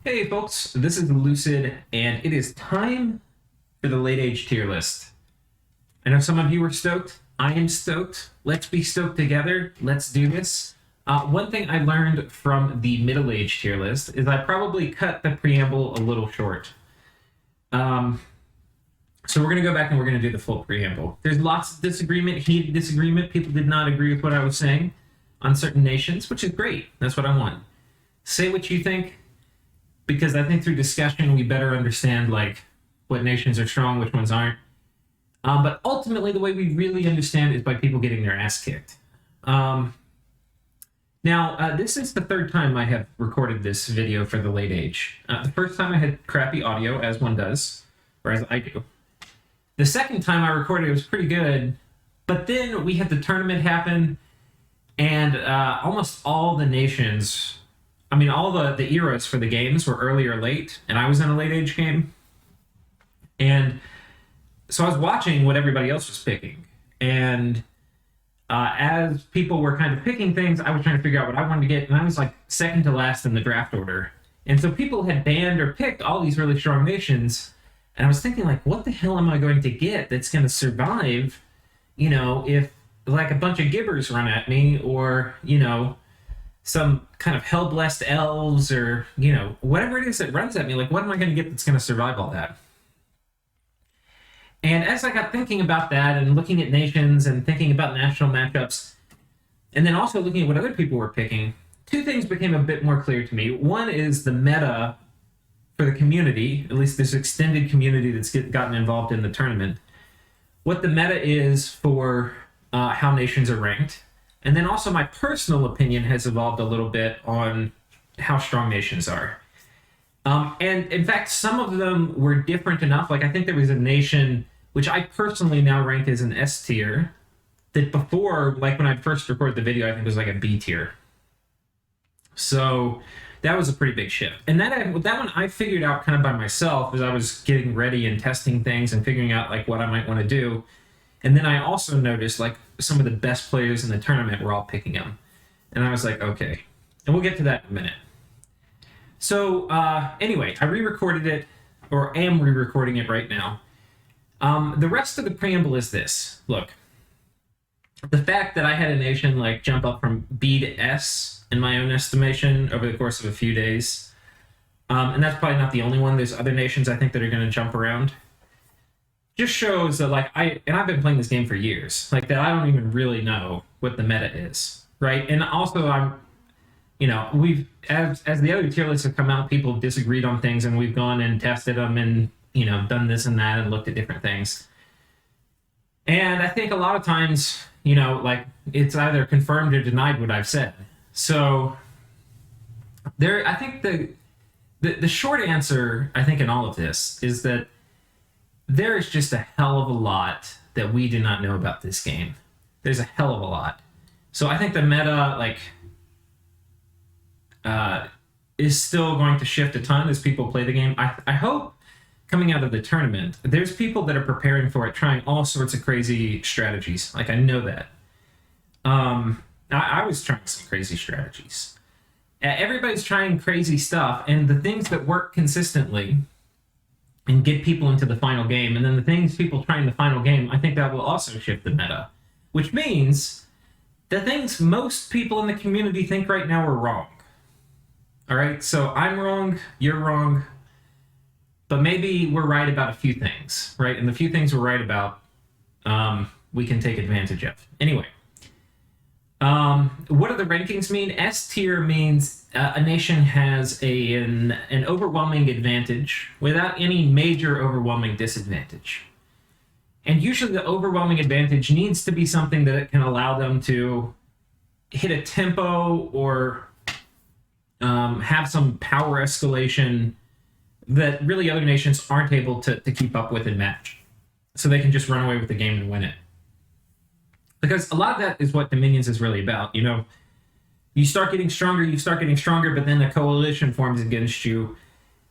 Hey folks, this is Lucid, and it is time for the late age tier list. I know some of you are stoked. I am stoked. Let's be stoked together. Let's do this. One thing I learned from the middle age tier list is I probably cut the preamble a little short. So we're going to go back and we're going to do the full preamble. There's lots of disagreement, heated disagreement. People did not agree with what I was saying on certain nations, which is great. That's what I want. Say what you think, because I think through discussion we better understand like what nations are strong, which ones aren't. But ultimately, the way we really understand is by people getting their ass kicked. Now, this is the third time I have recorded this video for the late age. The first time I had crappy audio, as one does, or as I do. The second time I recorded, it was pretty good, but then we had the tournament happen, and almost all the nations, all the eras for the games were early or late, and I was in a late age game. And so I was watching what everybody else was picking, and as people were kind of picking things, I was trying to figure out what I wanted to get, and I was like second to last in the draft order. And so people had banned or picked all these really strong nations, and I was thinking, like, what the hell am I going to get that's going to survive, if like a bunch of gibbers run at me, or, some kind of hell-blessed elves, or, whatever it is that runs at me, like, what am I going to get that's going to survive all that? And as I got thinking about that and looking at nations and thinking about national matchups, and then also looking at what other people were picking, two things became a bit more clear to me. One is the meta for the community, at least this extended community that's gotten involved in the tournament, what the meta is for how nations are ranked. And then also my personal opinion has evolved a little bit on how strong nations are. And in fact, some of them were different enough. Like, I think there was a nation, which I personally now rank as an S tier, that before, like when I first recorded the video, I think it was like a B tier. So that was a pretty big shift. And that one I figured out kind of by myself as I was getting ready and testing things and figuring out like what I might want to do. And then I also noticed like some of the best players in the tournament were all picking them. And I was like, okay. And we'll get to that in a minute. So anyway, I re-recorded it, or am re-recording it right now. The rest of the preamble is this. Look, the fact that I had a nation like jump up from B to S in my own estimation over the course of a few days, and that's probably not the only one. There's other nations I think that are going to jump around. Just shows that like I've been playing this game for years, like that I don't even really know what the meta is, right? And also we've as the other tier lists have come out, people have disagreed on things, and we've gone and tested them and done this and that and looked at different things. And I think a lot of times, like it's either confirmed or denied what I've said. So I think the short answer, I think, in all of this is that there is just a hell of a lot that we do not know about this game. There's a hell of a lot. So I think the meta, is still going to shift a ton as people play the game. I hope coming out of the tournament, there's people that are preparing for it, trying all sorts of crazy strategies. Like, I know that. I was trying some crazy strategies. Everybody's trying crazy stuff, and the things that work consistently and get people into the final game, and then the things people try in the final game, I think that will also shift the meta. Which means the things most people in the community think right now are wrong. All right, so I'm wrong, you're wrong, but maybe we're right about a few things, right? And the few things we're right about, we can take advantage of. Anyway, what do the rankings mean? S tier means a nation has an overwhelming advantage without any major overwhelming disadvantage. And usually the overwhelming advantage needs to be something that it can allow them to hit a tempo or have some power escalation that really other nations aren't able to keep up with and match. So they can just run away with the game and win it. Because a lot of that is what Dominions is really about. You start getting stronger, but then a coalition forms against you,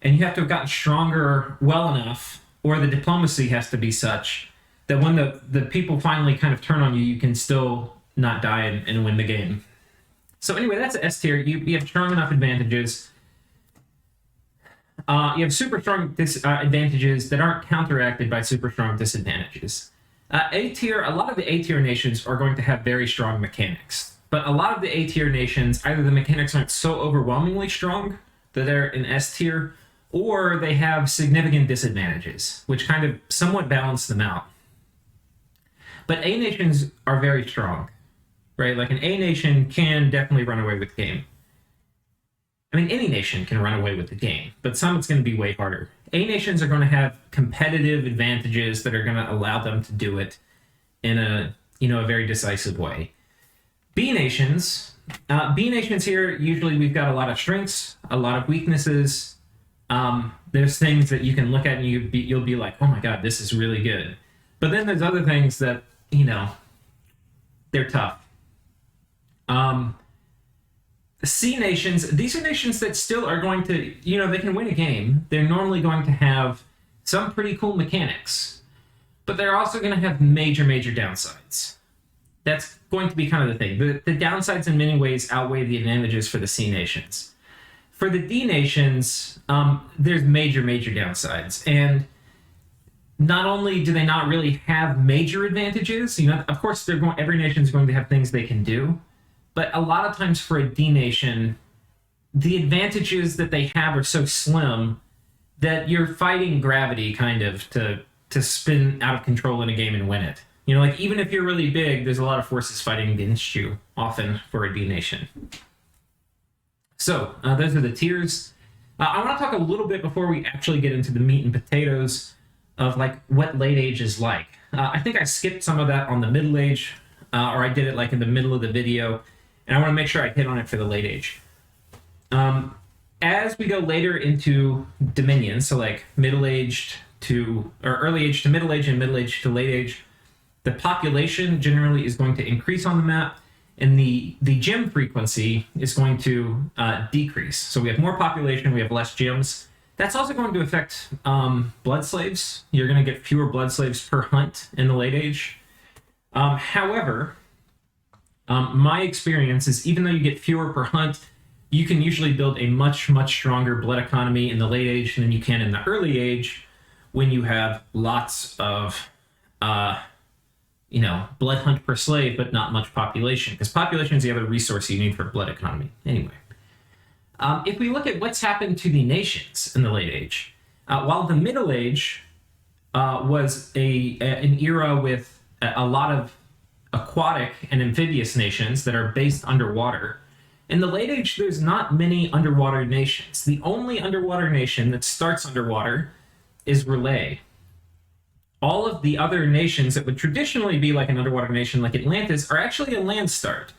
and you have to have gotten stronger well enough, or the diplomacy has to be such that when the people finally kind of turn on you, you can still not die and win the game. So anyway, that's S tier. You have strong enough advantages you have super strong advantages that aren't counteracted by super strong disadvantages. A tier, a lot of the A tier nations are going to have very strong mechanics, but a lot of the A tier nations, either the mechanics aren't so overwhelmingly strong that they're in S tier, or they have significant disadvantages, which kind of somewhat balance them out. But A nations are very strong, right? Like an A nation can definitely run away with the game. I mean, any nation can run away with the game, but some it's going to be way harder. A nations are going to have competitive advantages that are going to allow them to do it in a very decisive way. B nations here, usually we've got a lot of strengths, a lot of weaknesses. There's things that you can look at and you'll be like, oh my god, this is really good. But then there's other things that, they're tough. C nations, these are nations that still are going to, they can win a game. They're normally going to have some pretty cool mechanics, but they're also going to have major, major downsides. That's going to be kind of the thing. The downsides in many ways outweigh the advantages for the C nations. For the D nations, there's major, major downsides. And not only do they not really have major advantages, of course, every nation is going to have things they can do. But a lot of times for a D nation, the advantages that they have are so slim that you're fighting gravity kind of to spin out of control in a game and win it. Even if you're really big, there's a lot of forces fighting against you, often for a D nation. So, those are the tiers. I want to talk a little bit before we actually get into the meat and potatoes of what late age is like. I think I skipped some of that on the middle age, or I did it in the middle of the video, and I want to make sure I hit on it for the late age. As we go later into Dominion, so middle-aged to, or early age to middle age and middle age to late age, the population generally is going to increase on the map, and the gem frequency is going to decrease. So we have more population, we have less gems. That's also going to affect blood slaves. You're going to get fewer blood slaves per hunt in the late age. However, my experience is even though you get fewer per hunt, you can usually build a much, much stronger blood economy in the late age than you can in the early age when you have lots of blood hunt per slave, but not much population, because population is the other resource you need for blood economy. Anyway, if we look at what's happened to the nations in the late age, while the middle age was an era with a lot of aquatic and amphibious nations that are based underwater, in the late age, there's not many underwater nations. The only underwater nation that starts underwater is Relay. All of the other nations that would traditionally be like an underwater nation like Atlantis are actually a land start.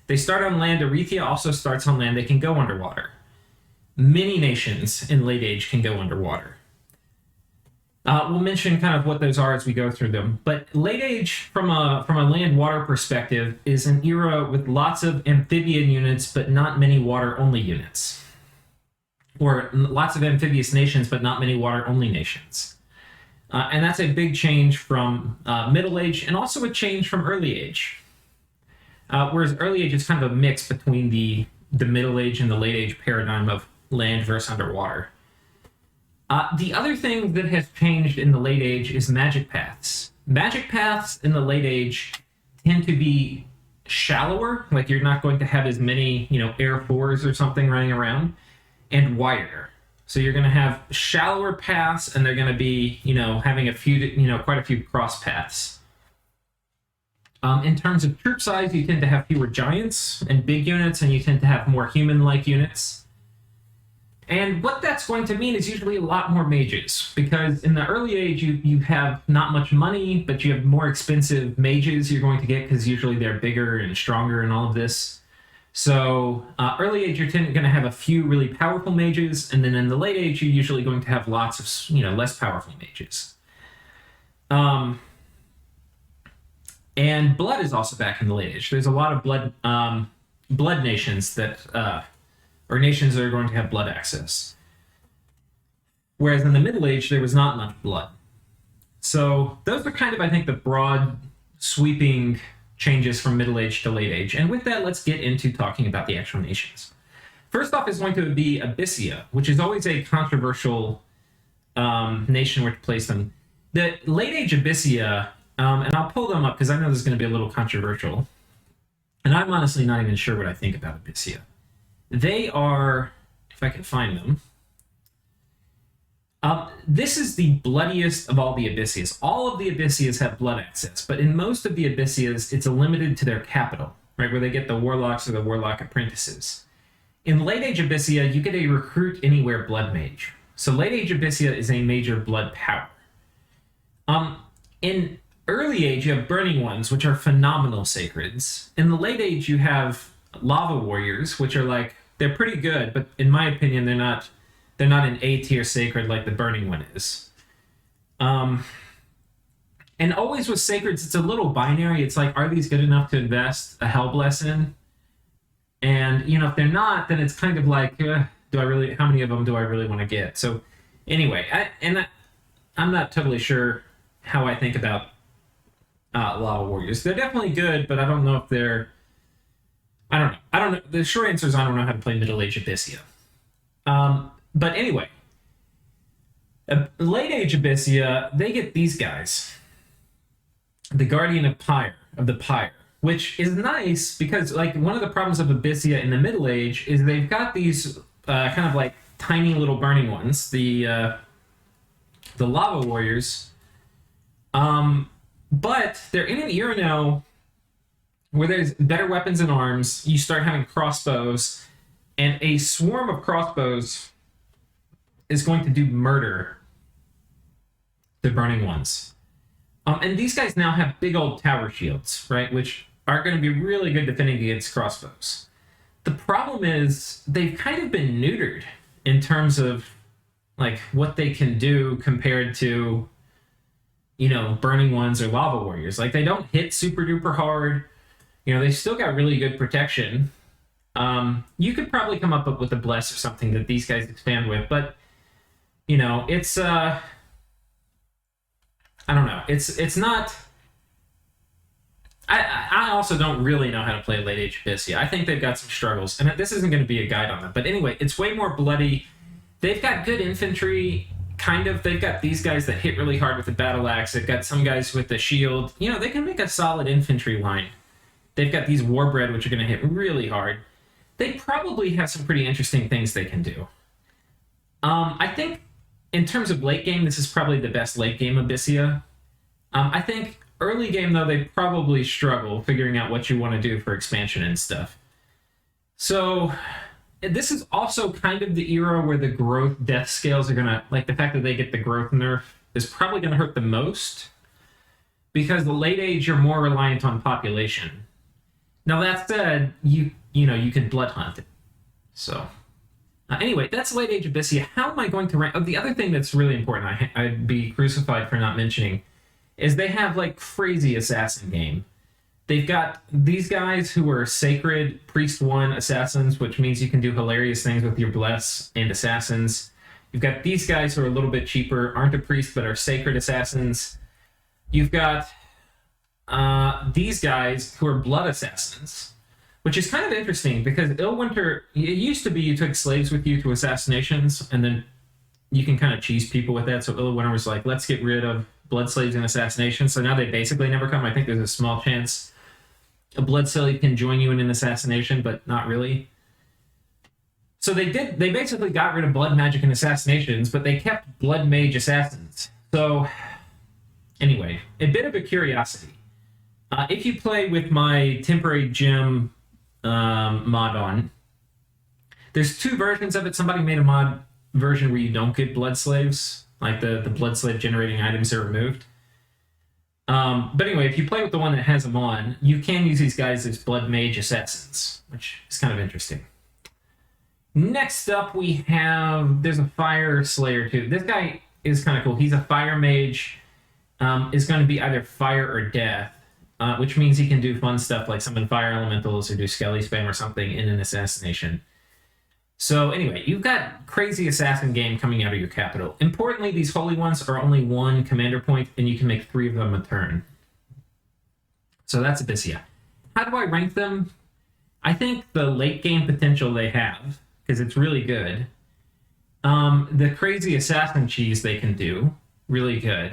They start on land. Erytheia also starts on land. They can go underwater. Many nations in late age can go underwater. We'll mention kind of what those are as we go through them. But late age, from a land-water perspective, is an era with lots of amphibian units, but not many water-only units. Or lots of amphibious nations, but not many water-only nations. And that's a big change from middle age, and also a change from early age. Whereas early age is kind of a mix between the middle age and the late age paradigm of land versus underwater. The other thing that has changed in the late age is magic paths. Magic paths in the late age tend to be shallower, like you're not going to have as many, Air 4s or something running around, and wider. So you're going to have shallower paths, and they're going to be, having a few, quite a few cross paths. In terms of troop size, you tend to have fewer giants and big units, and you tend to have more human-like units. And what that's going to mean is usually a lot more mages, because in the early age, you have not much money, but you have more expensive mages you're going to get, because usually they're bigger and stronger and all of this. So early age, you're going to have a few really powerful mages, and then in the late age, you're usually going to have lots of, less powerful mages. And blood is also back in the late age. There's a lot of blood nations that, or nations that are going to have blood access. Whereas in the Middle Age, there was not much blood. So those are kind of, I think, the broad, sweeping changes from Middle Age to Late Age. And with that, let's get into talking about the actual nations. First off is going to be Abysia, which is always a controversial nation where to place them. The late age Abysia, and I'll pull them up because I know this is going to be a little controversial, and I'm honestly not even sure what I think about Abysia. They are, if I can find them, this is the bloodiest of all the Abyssias. All of the Abyssias have blood access, but in most of the Abyssias, it's limited to their capital, right, where they get the warlocks or the warlock apprentices. In late age Abysia, you get a recruit anywhere blood mage. So late age Abysia is a major blood power. In early age, you have burning ones, which are phenomenal sacreds. In the late age, you have lava warriors, which are like, they're pretty good, but in my opinion, they're not an A-tier sacred like the burning one is. And always with sacreds, it's a little binary. It's like, are these good enough to invest a Hellbless in? And, you know, if they're not, then it's kind of like, how many of them do I really want to get? So anyway, I'm not totally sure how I think about lava warriors. They're definitely good, but I don't know if they're, I don't know. The short answer is I don't know how to play Middle Age Abysia. But anyway, late age Abysia, they get these guys. The Guardian of the Pyre, which is nice because, like, one of the problems of Abysia in the Middle Age is they've got these kind of like tiny little burning ones, the lava warriors. But they're in an era now where there's better weapons and arms. You start having crossbows, and a swarm of crossbows is going to do murder to burning ones. And these guys now have big old tower shields, right, which are going to be really good defending against crossbows. The problem is they've kind of been neutered in terms of like what they can do compared to, you know, burning ones or lava warriors. Like, they don't hit super duper hard. You know, they still got really good protection. You could probably come up with a bless or something that these guys expand with, but you know, it's I don't know. It's not. I also don't really know how to play late age Abysia. I think they've got some struggles, and this isn't going to be a guide on them. But anyway, it's way more bloody. They've got good infantry, kind of. They've got these guys that hit really hard with the battle axe. They've got some guys with the shield. You know, they can make a solid infantry line. They've got these warbred, which are going to hit really hard. They probably have some pretty interesting things they can do. I think in terms of late game, this is probably the best late game Abysia. I think early game, though, they probably struggle figuring out what you want to do for expansion and stuff. So this is also kind of the era where the growth death scales are going to, like, the fact that they get the growth nerf is probably going to hurt the most, because the late age, you're more reliant on population. Now, that said, you can blood hunt it. So anyway, that's late age Abysia. How am I going to rank? Oh, the other thing that's really important, I'd be crucified for not mentioning, is they have like crazy assassin game. They've got these guys who are sacred priest 1 assassins, which means you can do hilarious things with your bless and assassins. You've got these guys who are a little bit cheaper, aren't a priest but are sacred assassins. You've got these guys who are blood assassins, which is kind of interesting because Illwinter, it used to be you took slaves with you to assassinations, and then you can kind of cheese people with that. So Illwinter was like, let's get rid of blood slaves and assassinations. So now they basically never come. I think there's a small chance a blood slave can join you in an assassination, but not really. So they basically got rid of blood magic and assassinations, but they kept blood mage assassins. So anyway, a bit of a curiosity. If you play with my temporary gem mod on, there's 2 versions of it. Somebody made a mod version where you don't get blood slaves, like the blood slave generating items are removed. But anyway, if you play with the one that has them on, you can use these guys as blood mage assassins, which is kind of interesting. Next up, there's a fire slayer too. This guy is kind of cool. He's a fire mage. Is going to be either fire or death, which means he can do fun stuff like summon fire elementals or do skelly spam or something in an assassination. So anyway, you've got crazy assassin game coming out of your capital. Importantly, these holy ones are only 1 commander point, and you can make 3 of them a turn. So that's Abysia. How do I rank them? I think the late game potential they have, because it's really good. The crazy assassin cheese they can do, really good.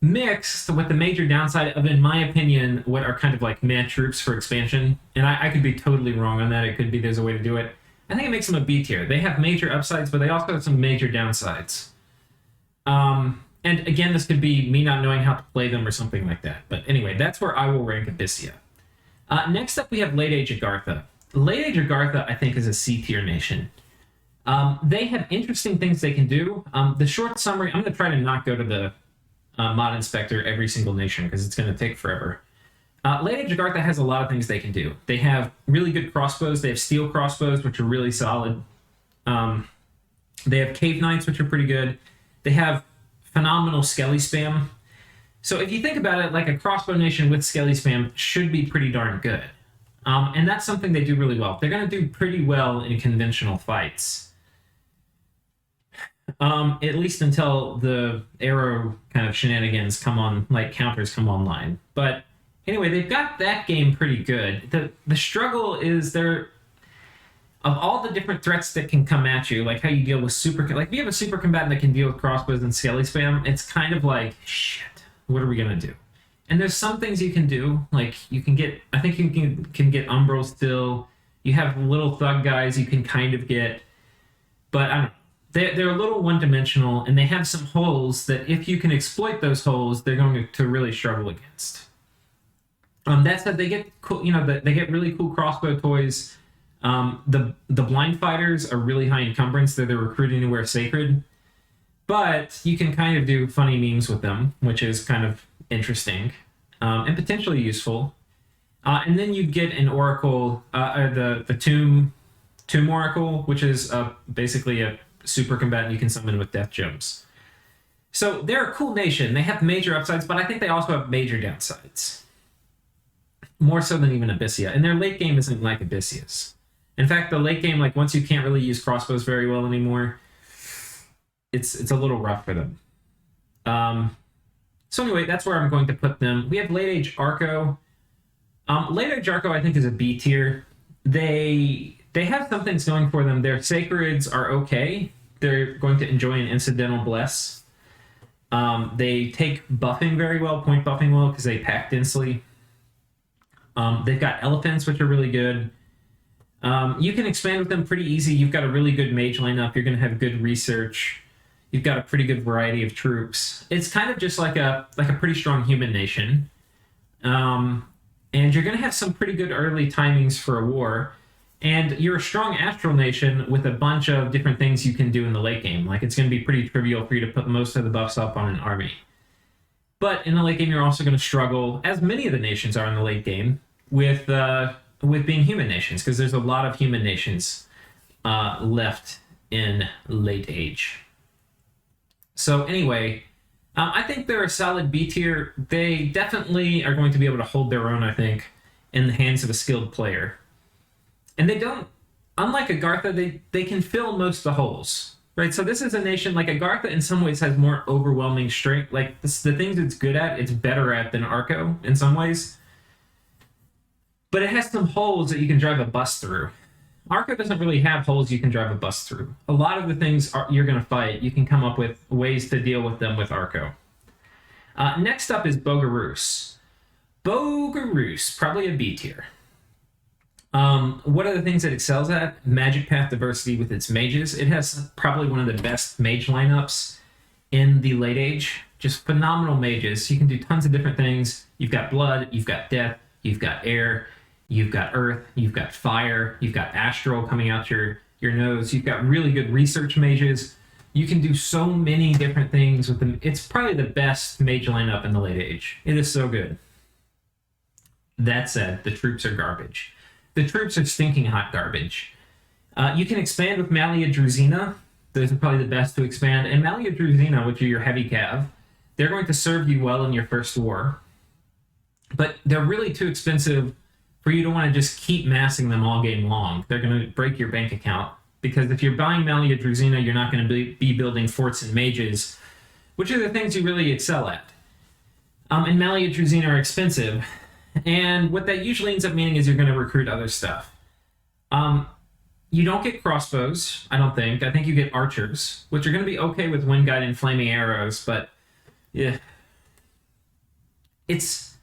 Mixed with the major downside of, in my opinion, what are kind of like meh troops for expansion. And I could be totally wrong on that. It could be there's a way to do it. I think it makes them a B tier. They have major upsides, but they also have some major downsides. And again, this could be me not knowing how to play them or something like that. But anyway, that's where I will rank Abysia. Next up, we have Late Age Agartha. Late Age Agartha, I think, is a C tier nation. They have interesting things they can do. The short summary, I'm going to try to not go to the mod inspector every single nation because it's going to take forever. Late Age Agartha has a lot of things they can do. They have really good crossbows. They have steel crossbows, which are really solid. They have cave knights, which are pretty good. They have phenomenal skelly spam. So if you think about it, like a crossbow nation with skelly spam should be pretty darn good. And that's something they do really well. They're going to do pretty well in conventional fights. At least until the arrow kind of shenanigans come on, like counters come online. But anyway, they've got that game pretty good. The struggle is there, of all the different threats that can come at you, like how you deal with like if you have a super combatant that can deal with crossbows and skelly spam, it's kind of like, shit, what are we going to do? And there's some things you can do, like you can get, I think you can get Umbral still. You have little thug guys you can kind of get, but I don't know. They're a little one-dimensional, and they have some holes that if you can exploit those holes, they're going to really struggle against. That said, they get cool, they get really cool crossbow toys. The blind fighters are really high encumbrance. They're the recruit anywhere sacred, but you can kind of do funny memes with them, which is kind of interesting and potentially useful. And then you get an oracle, the tomb oracle, which is basically a super combatant you can summon with death gems. So they're a cool nation. They have major upsides, but I think they also have major downsides. More so than even Abysia. And their late game isn't like Abyssia's. In fact, the late game, like once you can't really use crossbows very well anymore, it's a little rough for them. So anyway, that's where I'm going to put them. We have Late Age Arco. Late Age Arco, I think, is a B tier. They have some things going for them. Their sacreds are okay. They're going to enjoy an incidental bless. They take buffing very well, point buffing well, because they pack densely. They've got elephants, which are really good. You can expand with them pretty easy. You've got a really good mage lineup. You're going to have good research. You've got a pretty good variety of troops. It's kind of just like a pretty strong human nation. And you're going to have some pretty good early timings for a war. And you're a strong astral nation with a bunch of different things you can do in the late game. Like, it's going to be pretty trivial for you to put most of the buffs up on an army. But in the late game, you're also going to struggle, as many of the nations are in the late game, with being human nations, because there's a lot of human nations left in late age. So anyway, I think they're a solid B tier. They definitely are going to be able to hold their own, I think, in the hands of a skilled player. And they don't, unlike Agartha, they can fill most of the holes, right? So this is a nation, like Agartha in some ways has more overwhelming strength. Like the things it's good at, it's better at than Arco in some ways. But it has some holes that you can drive a bus through. Arco doesn't really have holes you can drive a bus through. A lot of the things you're going to fight, you can come up with ways to deal with them with Arco. Next up is Bogarus. Bogarus, probably a B tier. What are the things it excels at? Magic Path diversity with its mages. It has probably one of the best mage lineups in the late age. Just phenomenal mages. You can do tons of different things. You've got blood, you've got death, you've got air, you've got earth, you've got fire, you've got astral coming out your nose. You've got really good research mages. You can do so many different things with them. It's probably the best mage lineup in the late age. It is so good. That said, the troops are garbage. The troops are stinking hot garbage. You can expand with Malia Druzina. Those are probably the best to expand. And Malia Druzina, which are your heavy cav, they're going to serve you well in your first war. But they're really too expensive for you to want to just keep massing them all game long. They're going to break your bank account. Because if you're buying Malia Druzina, you're not going to be building forts and mages, which are the things you really excel at. And Malia Druzina are expensive. And what that usually ends up meaning is you're going to recruit other stuff. You don't get crossbows, I don't think. I think you get archers, which are going to be okay with wind guide and flaming arrows, but yeah. It's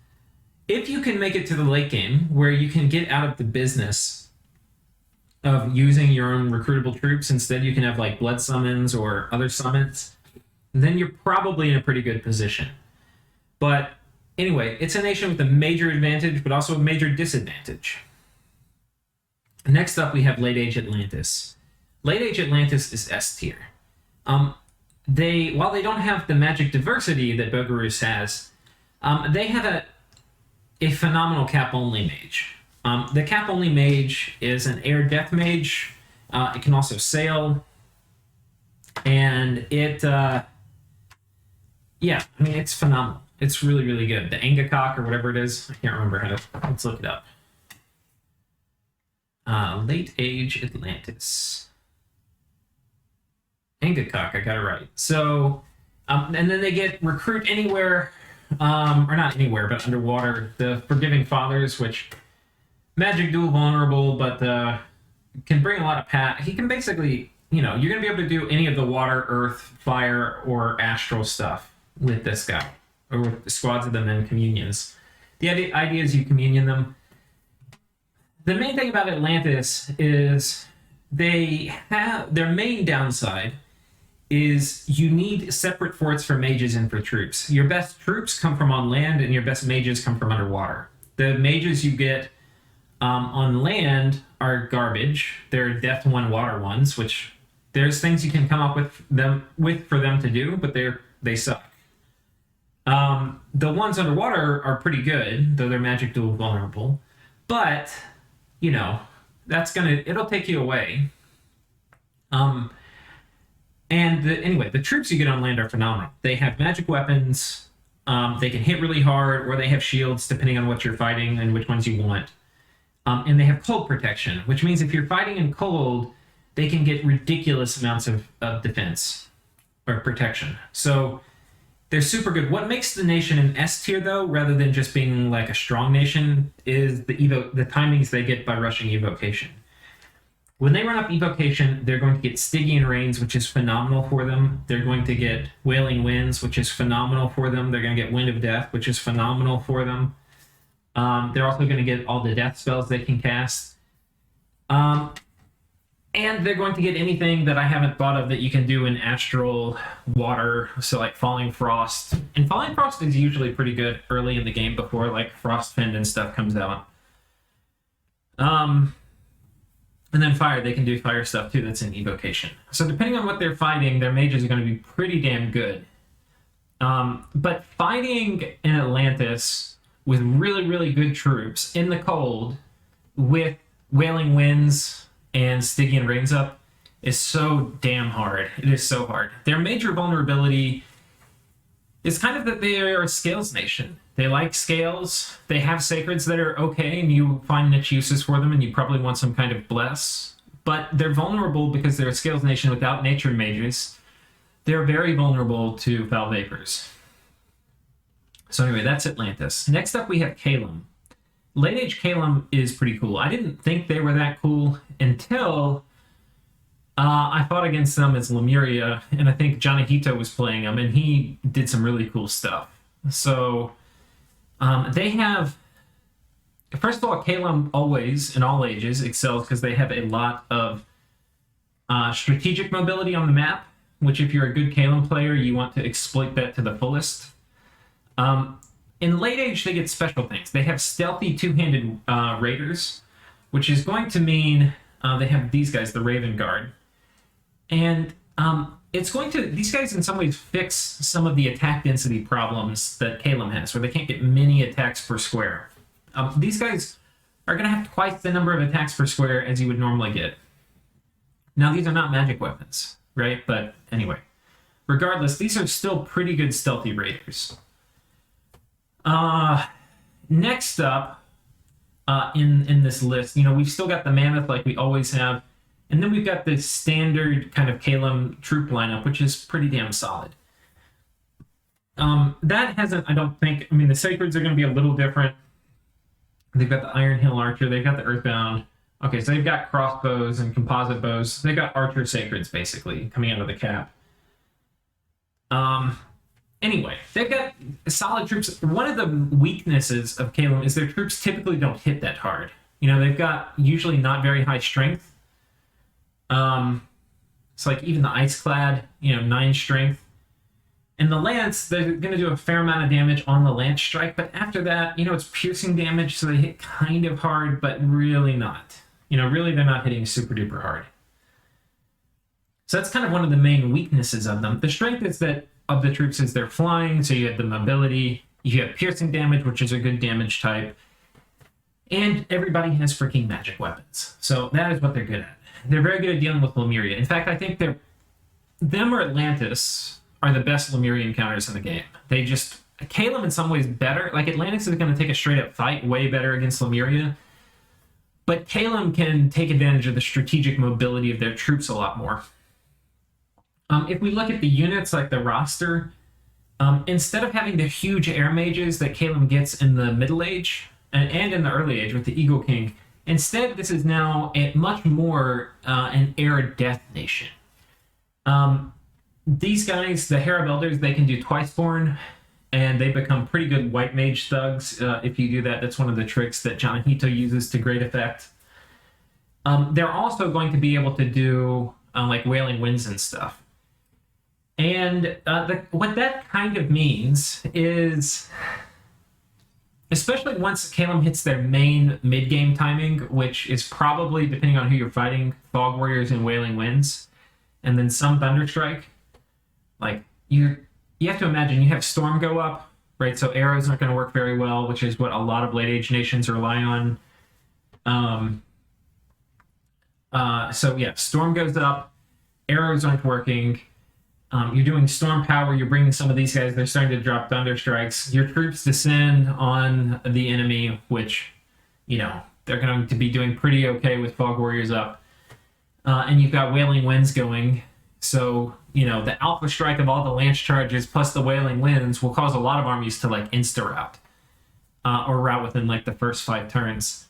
if you can make it to the late game where you can get out of the business of using your own recruitable troops, instead you can have like blood summons or other summons, then you're probably in a pretty good position. But anyway, it's a nation with a major advantage, but also a major disadvantage. Next up, we have Late Age Atlantis. Late Age Atlantis is S tier. While they don't have the magic diversity that Bogarus has, they have a phenomenal cap-only mage. The cap-only mage is an air death mage. It can also sail. And it, it's phenomenal. It's really, really good. The Angakok or whatever it is. I can't remember how to, let's look it up. Late Age Atlantis. Angakok, I got it right. So, and then they get Recruit Anywhere, or not anywhere, but underwater. The Forgiving Fathers, which magic dual vulnerable, but can bring a lot of He can basically, you're going to be able to do any of the water, earth, fire, or astral stuff with this guy, or with the squads of them in communions. The idea is you communion them. The main thing about Atlantis is they have their main downside is you need separate forts for mages and for troops. Your best troops come from on land, and your best mages come from underwater. The mages you get on land are garbage. They're Death 1 Water ones, which there's things you can come up with for them to do, but they suck. The ones underwater are pretty good, though they're magic dual vulnerable. But it'll take you away. Anyway, the troops you get on land are phenomenal. They have magic weapons. They can hit really hard, or they have shields, depending on what you're fighting and which ones you want. And they have cold protection, which means if you're fighting in cold, they can get ridiculous amounts of defense or protection. So they're super good. What makes the nation an S tier, though, rather than just being like a strong nation, is the timings they get by rushing evocation. When they run up evocation, they're going to get Stygian Rains, which is phenomenal for them. They're going to get Wailing Winds, which is phenomenal for them. They're going to get Wind of Death, which is phenomenal for them. They're also going to get all the death spells they can cast. And they're going to get anything that I haven't thought of that you can do in astral water, so like Falling Frost. And Falling Frost is usually pretty good early in the game before like Frostfind and stuff comes out. And then fire, they can do fire stuff too that's in evocation. So depending on what they're fighting, their mages are going to be pretty damn good. But fighting in Atlantis with really, really good troops in the cold with Wailing Winds and Stygian Rains up is so damn hard. It is so hard. Their major vulnerability is kind of that they are a scales nation. They like scales. They have sacreds that are okay, and you find niche uses for them, and you probably want some kind of bless. But they're vulnerable because they're a scales nation without nature mages. They're very vulnerable to foul vapors. So anyway, that's Atlantis. Next up, we have Caelum. Late Age Caelum is pretty cool. I didn't think they were that cool until I fought against them as Lemuria, and I think Johnny Hito was playing them, and he did some really cool stuff. So they have, first of all, Caelum always, in all ages, excels because they have a lot of strategic mobility on the map, which if you're a good Caelum player, you want to exploit that to the fullest. In Late Age, they get special things. They have stealthy two-handed raiders, which is going to mean they have these guys, the Raven Guard. And it's going to, these guys in some ways fix some of the attack density problems that Caelum has, where they can't get many attacks per square. These guys are going to have twice the number of attacks per square as you would normally get. Now, these are not magic weapons, right? But anyway, regardless, these are still pretty good stealthy raiders. Next up in this list, we've still got the Mammoth like we always have, and then we've got the standard kind of Caelum troop lineup, which is pretty damn solid. That hasn't, I don't think, the Sacreds are going to be a little different. They've got the Iron Hill Archer, they've got the Earthbound. Okay, so they've got crossbows and composite bows. They've got archer sacreds, basically, coming out of the cap. Anyway, they've got solid troops. One of the weaknesses of Caelum is their troops typically don't hit that hard. You know, they've got usually not very high strength. It's like even the Iceclad, 9 strength. And the Lance, they're going to do a fair amount of damage on the Lance strike, but after that, it's piercing damage, so they hit kind of hard, but really not. Really they're not hitting super duper hard. So that's kind of one of the main weaknesses of them. The strength is that of the troops is they're flying, so you have the mobility, you have piercing damage, which is a good damage type, and everybody has freaking magic weapons. So that is what they're good at. They're very good at dealing with Lemuria. In fact, I think them or Atlantis are the best Lemurian counters in the game. Caelum in some ways better. Like Atlantis is going to take a straight up fight way better against Lemuria, but Caelum can take advantage of the strategic mobility of their troops a lot more. If we look at the units, like the roster, instead of having the huge air mages that Caelum gets in the Middle Age and in the Early Age with the Eagle King, instead this is now much more an air death nation. These guys, the Harab Elders, they can do Twiceborn, and they become pretty good white mage thugs if you do that. That's one of the tricks that Janahito uses to great effect. They're also going to be able to do like Wailing Winds and stuff. And what that kind of means is, especially once Caelum hits their main mid-game timing, which is probably, depending on who you're fighting, Fog Warriors and Wailing Winds, and then some Thunderstrike, like you have to imagine you have Storm go up, right? So arrows aren't going to work very well, which is what a lot of late age nations rely on. So yeah, Storm goes up, arrows aren't working. You're doing Storm Power, you're bringing some of these guys, they're starting to drop Thunderstrikes. Your troops descend on the enemy, which, they're going to be doing pretty okay with Fog Warriors up. And you've got Wailing Winds going. So, the alpha strike of all the lance charges plus the Wailing Winds will cause a lot of armies to like insta-rout. Or rout within like the first 5 turns.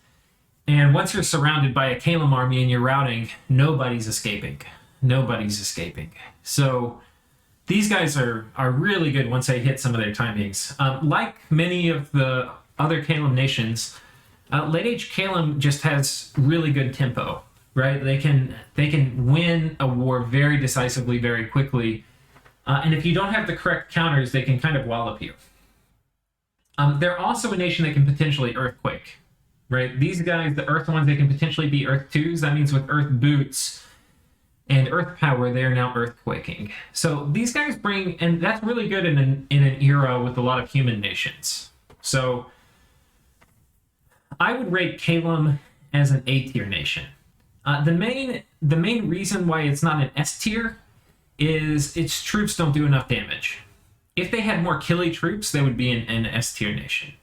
And once you're surrounded by a Caelum army and you're routing, nobody's escaping. Nobody's escaping. So these guys are really good once they hit some of their timings. Like many of the other Caelum nations, late age Caelum just has really good tempo. Right? They can win a war very decisively, very quickly. And if you don't have the correct counters, they can kind of wallop you. They're also a nation that can potentially Earthquake. Right? These guys, the Earth ones, they can potentially be Earth 2s. That means with Earth Boots and Earth Power, they are now Earthquaking. So these guys bring, and that's really good in an era with a lot of human nations. So I would rate Caelum as an A-tier nation. The main reason why it's not an S tier is its troops don't do enough damage. If they had more killy troops, they would be an S tier nation.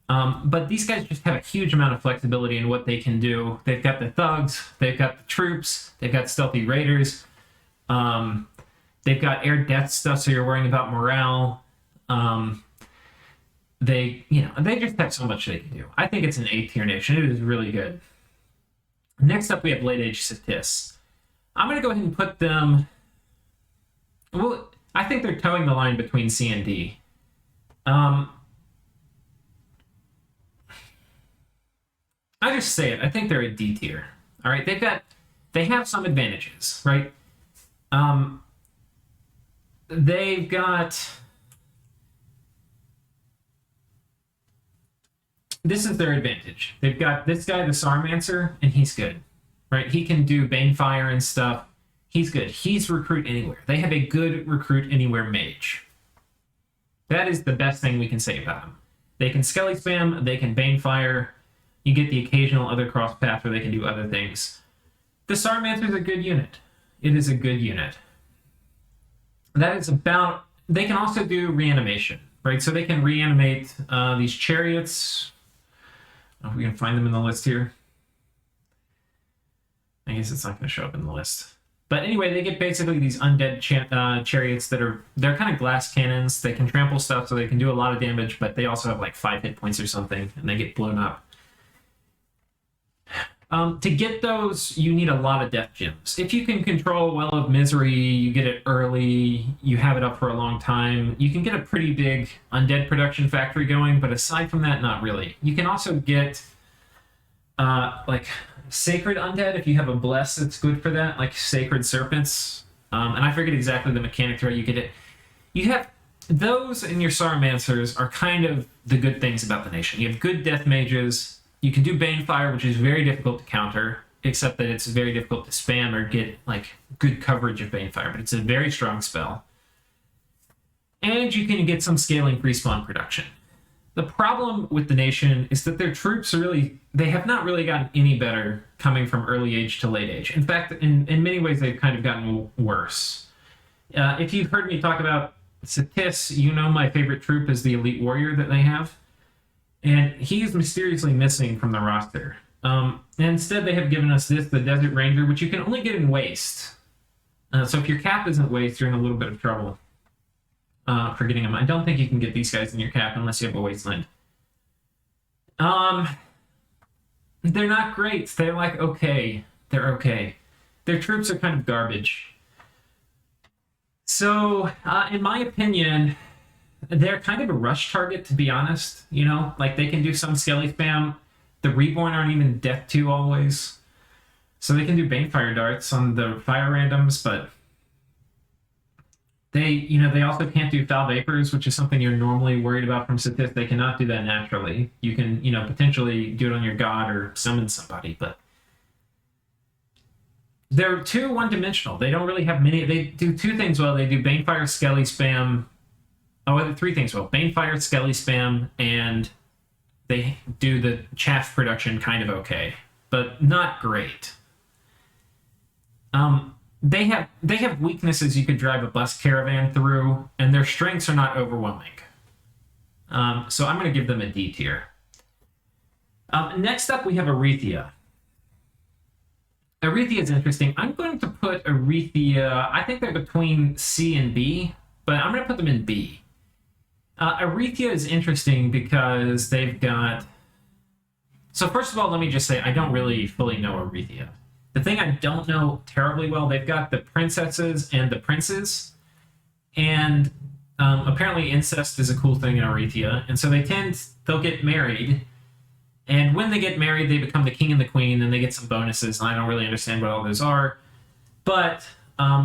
But these guys just have a huge amount of flexibility in what they can do. They've got the thugs, they've got the troops, they've got stealthy raiders, they've got air death stuff, so you're worrying about morale. They just have so much they can do. I think it's an A tier nation. It is really good. Next up, we have Late Age Cetis. I'm going to go ahead and put them... Well, I think they're towing the line between C and D. I just say it. I think they're a D tier. All right? They have some advantages, right? They've got... This is their advantage. They've got this guy, the Sarmancer, and he's good, right? He can do Banefire and stuff. He's good. He's Recruit Anywhere. They have a good Recruit Anywhere mage. That is the best thing we can say about them. They can Skelly Spam, they can Banefire. You get the occasional other cross path where they can do other things. The Sarmancer is a good unit. It is a good unit. That is about... They can also do reanimation, right? So they can reanimate these chariots... I don't know if we can find them in the list here. I guess it's not going to show up in the list. But anyway, they get basically these undead chariots they're kind of glass cannons. They can trample stuff, so they can do a lot of damage, but they also have like 5 hit points or something, and they get blown up. To get those, you need a lot of death gems. If you can control Well of Misery, you get it early, you have it up for a long time, you can get a pretty big undead production factory going, but aside from that, not really. You can also get, like, Sacred Undead if you have a Bless that's good for that, like Sacred Serpents. And I forget exactly the mechanic through how you get it. You have those, and your Sauramancers are kind of the good things about the nation. You have good death mages. You can do Banefire, which is very difficult to counter, except that it's very difficult to spam or get like good coverage of Banefire, but it's a very strong spell. And you can get some scaling respawn production. The problem with the nation is that their troops are they have not really gotten any better coming from early age to late age. In fact, in many ways, they've kind of gotten worse. If you've heard me talk about Satis, you know my favorite troop is the Elite Warrior that they have. And he's mysteriously missing from the roster. And instead, they have given us the Desert Ranger, which you can only get in Waste. So if your cap isn't Waste, you're in a little bit of trouble for getting them. I don't think you can get these guys in your cap unless you have a Wasteland. They're not great. They're like, okay. They're okay. Their troops are kind of garbage. So, in my opinion, they're kind of a rush target, to be honest. You know, like they can do some skelly spam. The Reborn aren't even Death 2 always. So they can do Banefire darts on the fire randoms, but they also can't do Foul Vapors, which is something you're normally worried about from Satis. They cannot do that naturally. You can, potentially do it on your god or summon somebody, but they're too one-dimensional. They don't really have many. They do two things well. They do Banefire, Skelly spam. Oh, three things well. Banefire, Skelly spam, and they do the chaff production kind of okay, but not great. They have weaknesses you could drive a bus caravan through, and their strengths are not overwhelming. So I'm going to give them a D tier. Next up, we have Erytheia. Erytheia is interesting. I'm going to put Erytheia, I think they're between C and B, but I'm going to put them in B. Erytheia is interesting because they've got... So first of all, let me just say, I don't really fully know Erytheia. The thing I don't know terribly well, they've got the princesses and the princes, and apparently incest is a cool thing in Erytheia, and so they'll get married, and when they get married, they become the king and the queen, and they get some bonuses, and I don't really understand what all those are, but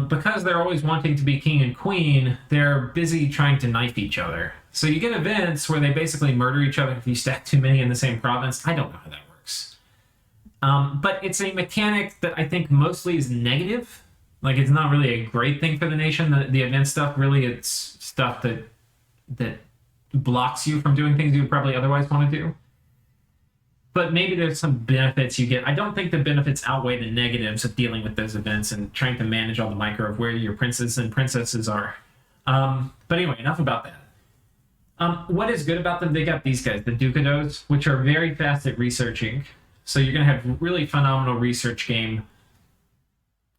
because they're always wanting to be king and queen, they're busy trying to knife each other. So you get events where they basically murder each other if you stack too many in the same province. I don't know how that works. But it's a mechanic that I think mostly is negative. Like, it's not really a great thing for the nation. The event stuff, really, it's stuff that blocks you from doing things you would probably otherwise want to do. But maybe there's some benefits you get. I don't think the benefits outweigh the negatives of dealing with those events and trying to manage all the micro of where your princes and princesses are. But anyway, enough about that. What is good about them? They got these guys, the Ducados, which are very fast at researching. So you're going to have really phenomenal research game.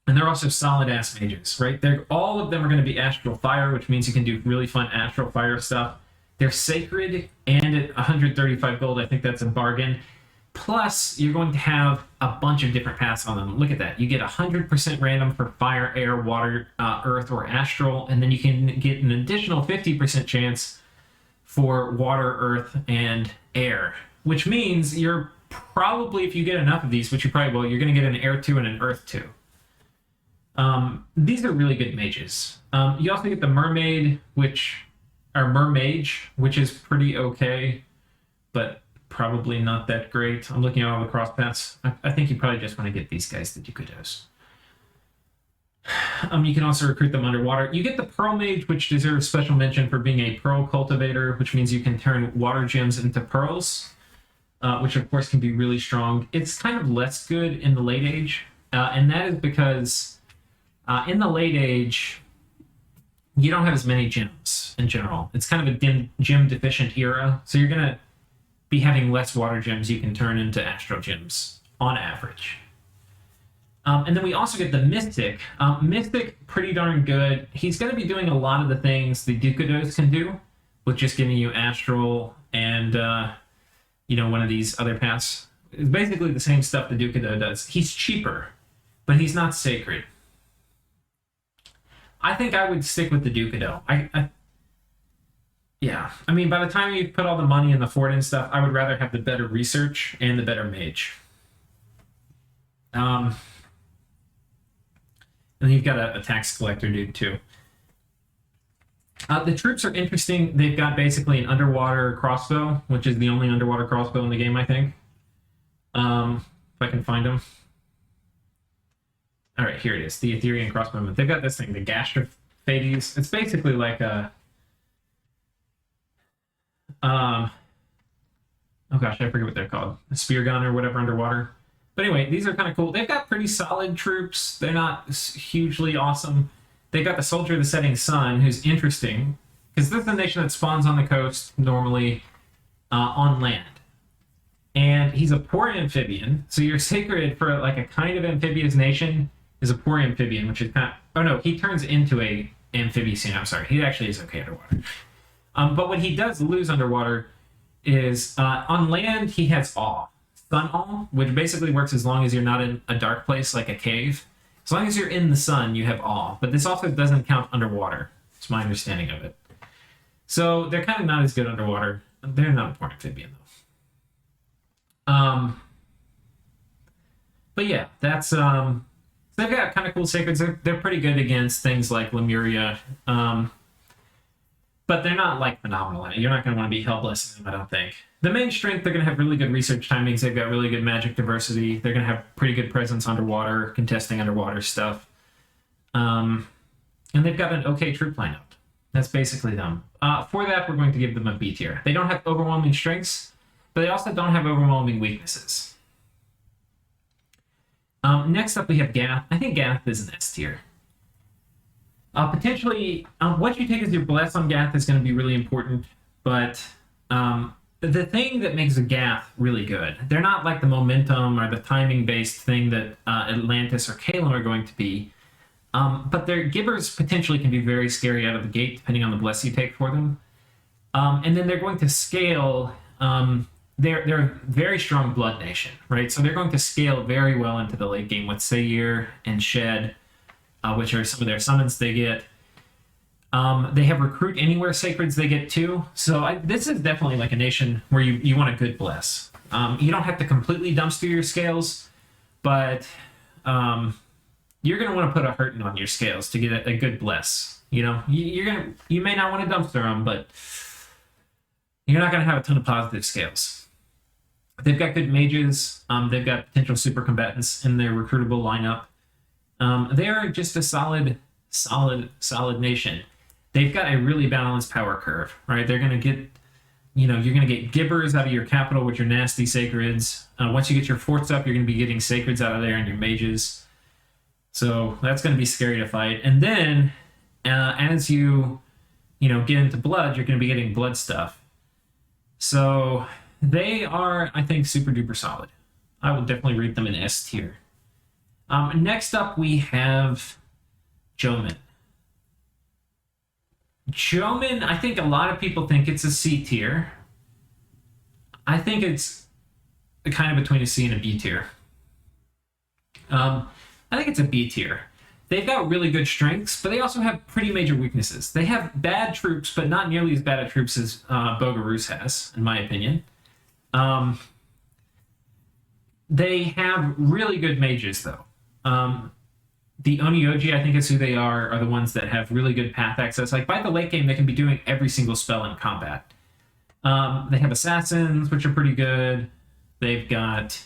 And they're also solid-ass mages, right? All of them are going to be Astral Fire, which means you can do really fun Astral Fire stuff. They're sacred, and at 135 gold, I think that's a bargain. Plus, you're going to have a bunch of different paths on them. Look at that. You get 100% random for fire, air, water, earth, or astral, and then you can get an additional 50% chance for water, earth, and air, which means you're probably, if you get enough of these, which you probably will, you're going to get an air 2 and an earth 2. These are really good mages. You also get the mermage, which is pretty okay, but probably not that great. I'm looking at all the cross paths. I think you probably just want to get these guys, the Ducados. You can also recruit them underwater. You get the Pearl Mage, which deserves special mention for being a Pearl Cultivator, which means you can turn water gems into pearls, which of course can be really strong. It's kind of less good in the late age, and that is because in the late age, you don't have as many gems in general. It's kind of a gem deficient era, so you're going to be having less water gems you can turn into astral gems on average. And then we also get the Mystic. Mystic, pretty darn good. He's going to be doing a lot of the things the Ducados can do, with just giving you astral and, one of these other paths. It's basically the same stuff the Ducado does. He's cheaper, but he's not sacred. I think I would stick with the Ducado. Yeah. I mean, by the time you put all the money in the fort and stuff, I would rather have the better research and the better mage. And you've got a tax collector dude, too. The troops are interesting. They've got basically an underwater crossbow, which is the only underwater crossbow in the game, I think. If I can find them. All right, here it is. The Etherean crossbowman. They've got this thing, the Gastrophades. It's basically like a... oh gosh, I forget what they're called. A spear gun or whatever underwater. But anyway, these are kind of cool. They've got pretty solid troops. They're not hugely awesome. They've got the Soldier of the Setting Sun, who's interesting, because this is a nation that spawns on the coast, normally on land. And he's a poor amphibian, so you're sacred for like a kind of amphibious nation is a poor amphibian, which is kind of... Oh no, he turns into a amphibian. I'm sorry, he actually is okay underwater. But what he does lose underwater is on land he has awe. Sun awe, which basically works as long as you're not in a dark place like a cave. As long as you're in the sun, you have awe. But this also doesn't count underwater. It's my understanding of it. So they're kind of not as good underwater. They're not a poor amphibian though. But yeah, that's they've got kind of cool sacreds. They're pretty good against things like Lemuria. But they're not like phenomenal. You're not going to want to be helpless in them, I don't think. The main strength, they're going to have really good research timings. They've got really good magic diversity. They're going to have pretty good presence underwater, contesting underwater stuff. And they've got an okay troop lineup. That's basically them. For that, we're going to give them a B tier. They don't have overwhelming strengths, but they also don't have overwhelming weaknesses. Next up, we have Gath. I think Gath is an S tier. Potentially, what you take as your bless on Gath is going to be really important, but the thing that makes a Gath really good, they're not like the momentum or the timing-based thing that Atlantis or Caelum are going to be, but their givers potentially can be very scary out of the gate, depending on the bless you take for them. And then they're going to scale, they're a very strong blood nation, right? So they're going to scale very well into the late game with Sayir and Shed, which are some of their summons they get. They have Recruit Anywhere Sacreds they get too. So this is definitely like a nation where you want a good bless. You don't have to completely dumpster your scales, but you're going to want to put a hurting on your scales to get a good bless. You know, you may not want to dumpster them, but you're not going to have a ton of positive scales. They've got good mages. They've got potential super combatants in their recruitable lineup. They are just a solid nation. They've got a really balanced power curve, right? They're going to get, you're going to get gibbers out of your capital with your nasty sacreds. Once you get your forts up, you're going to be getting sacreds out of there and your mages. So that's going to be scary to fight. And then as you get into blood, you're going to be getting blood stuff. So they are, I think, super duper solid. I will definitely rate them in S tier. Next up, we have Jomon. Jomon, I think a lot of people think it's a C tier. I think it's kind of between a C and a B tier. I think it's a B tier. They've got really good strengths, but they also have pretty major weaknesses. They have bad troops, but not nearly as bad at troops as Bogarus has, in my opinion. They have really good mages, though. The Onioji, I think is who they are the ones that have really good path access. Like, by the late game, they can be doing every single spell in combat. They have assassins, which are pretty good. They've got...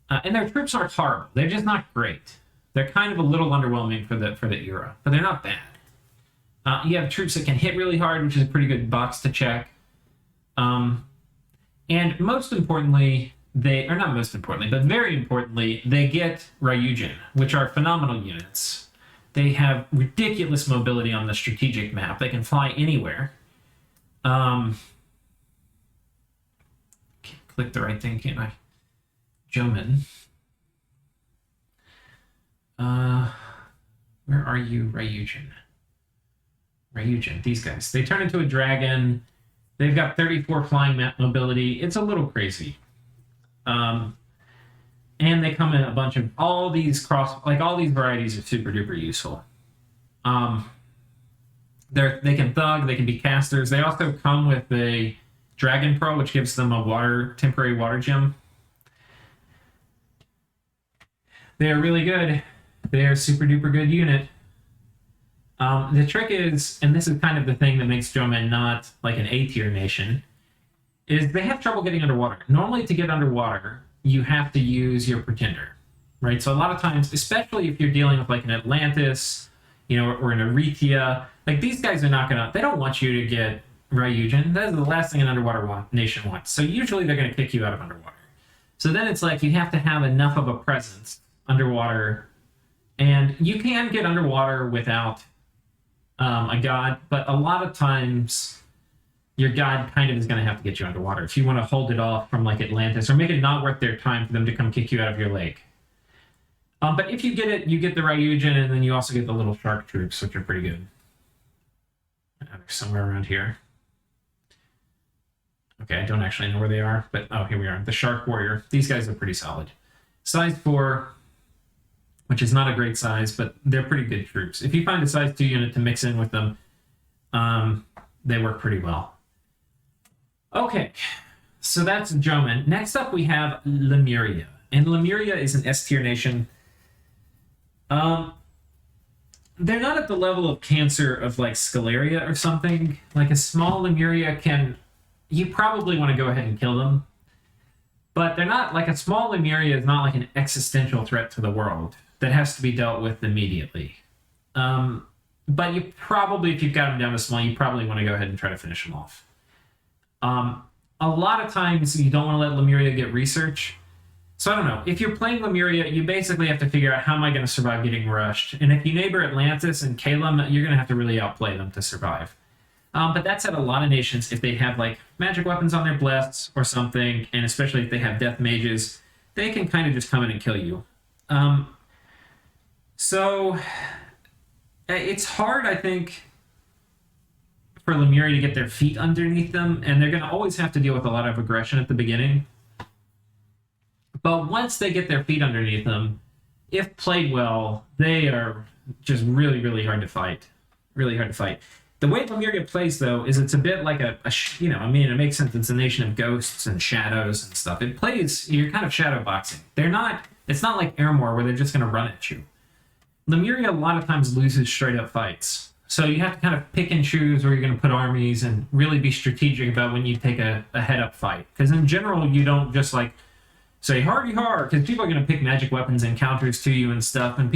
and their troops aren't horrible. They're just not great. They're kind of a little underwhelming for the era, but they're not bad. You have troops that can hit really hard, which is a pretty good box to check. And most importantly... not most importantly, but very importantly, they get Ryujin, which are phenomenal units. They have ridiculous mobility on the strategic map. They can fly anywhere. Can't click the right thing, can't I? Jomon. Where are you, Ryujin? Ryujin, these guys. They turn into a dragon. They've got 34 flying mobility. It's a little crazy. And they come in a bunch of all these varieties are super duper useful. They can thug, they can be casters. They also come with a Dragon Pearl, which gives them a temporary water gem. They are really good. They are a super duper good unit. The trick is, and this is kind of the thing that makes Jomon not like an A-tier nation, is they have trouble getting underwater. Normally, to get underwater, you have to use your Pretender, right? So a lot of times, especially if you're dealing with like an Atlantis, or an Erytheia, like these guys are not they don't want you to get Ryujin. That is the last thing an underwater nation wants. So usually they're going to kick you out of underwater. So then it's like you have to have enough of a presence underwater, and you can get underwater without a god, but a lot of times your god kind of is going to have to get you underwater if you want to hold it off from like Atlantis or make it not worth their time for them to come kick you out of your lake. But if you get it, you get the Ryujin, and then you also get the little shark troops, which are pretty good. They're somewhere around here. Okay, I don't actually know where they are, but here we are. The Shark Warrior. These guys are pretty solid. Size 4, which is not a great size, but they're pretty good troops. If you find a size 2 unit to mix in with them, they work pretty well. Okay, so that's Jomon. Next up, we have Lemuria. And Lemuria is an S-tier nation. They're not at the level of cancer of like Scaleria or something. Like a small Lemuria you probably want to go ahead and kill them. But they're not, like a small Lemuria is not like an existential threat to the world that has to be dealt with immediately. But you probably, if you've got them down to small, you probably want to go ahead and try to finish them off. A lot of times you don't want to let Lemuria get research. So I don't know. If you're playing Lemuria, you basically have to figure out how am I going to survive getting rushed. And if you neighbor Atlantis and Caelum, you're going to have to really outplay them to survive. But that's at a lot of nations. If they have like magic weapons on their blasts or something, and especially if they have death mages, they can kind of just come in and kill you. So it's hard, I think, for Lemuria to get their feet underneath them, and they're going to always have to deal with a lot of aggression at the beginning. But once they get their feet underneath them, if played well, they are just really, really hard to fight. Really hard to fight. The way Lemuria plays, though, is it's a bit like it makes sense. It's a nation of ghosts and shadows and stuff. It plays, you're kind of shadow boxing. It's not like Airmore where they're just going to run at you. Lemuria a lot of times loses straight up fights. So you have to kind of pick and choose where you're going to put armies and really be strategic about when you take a head up fight. Because in general, you don't just like say hardy har, because people are going to pick magic weapons and counters to you and stuff, and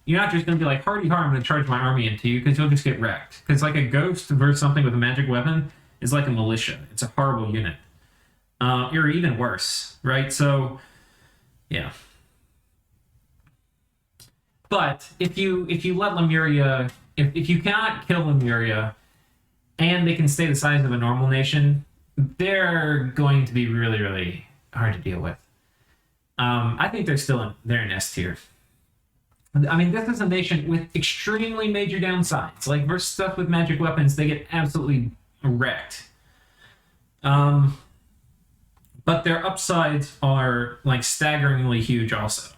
you're not just going to be like hardy har, I'm going to charge my army into you, because you'll just get wrecked. Because like a ghost versus something with a magic weapon is like a militia. It's a horrible unit. Or even worse, right? So, yeah. But if you let Lemuria, if you cannot kill Lemuria, and they can stay the size of a normal nation, they're going to be really, really hard to deal with. I think they're in S tier. I mean, this is a nation with extremely major downsides. Like, versus stuff with magic weapons, they get absolutely wrecked. But their upsides are, like, staggeringly huge also.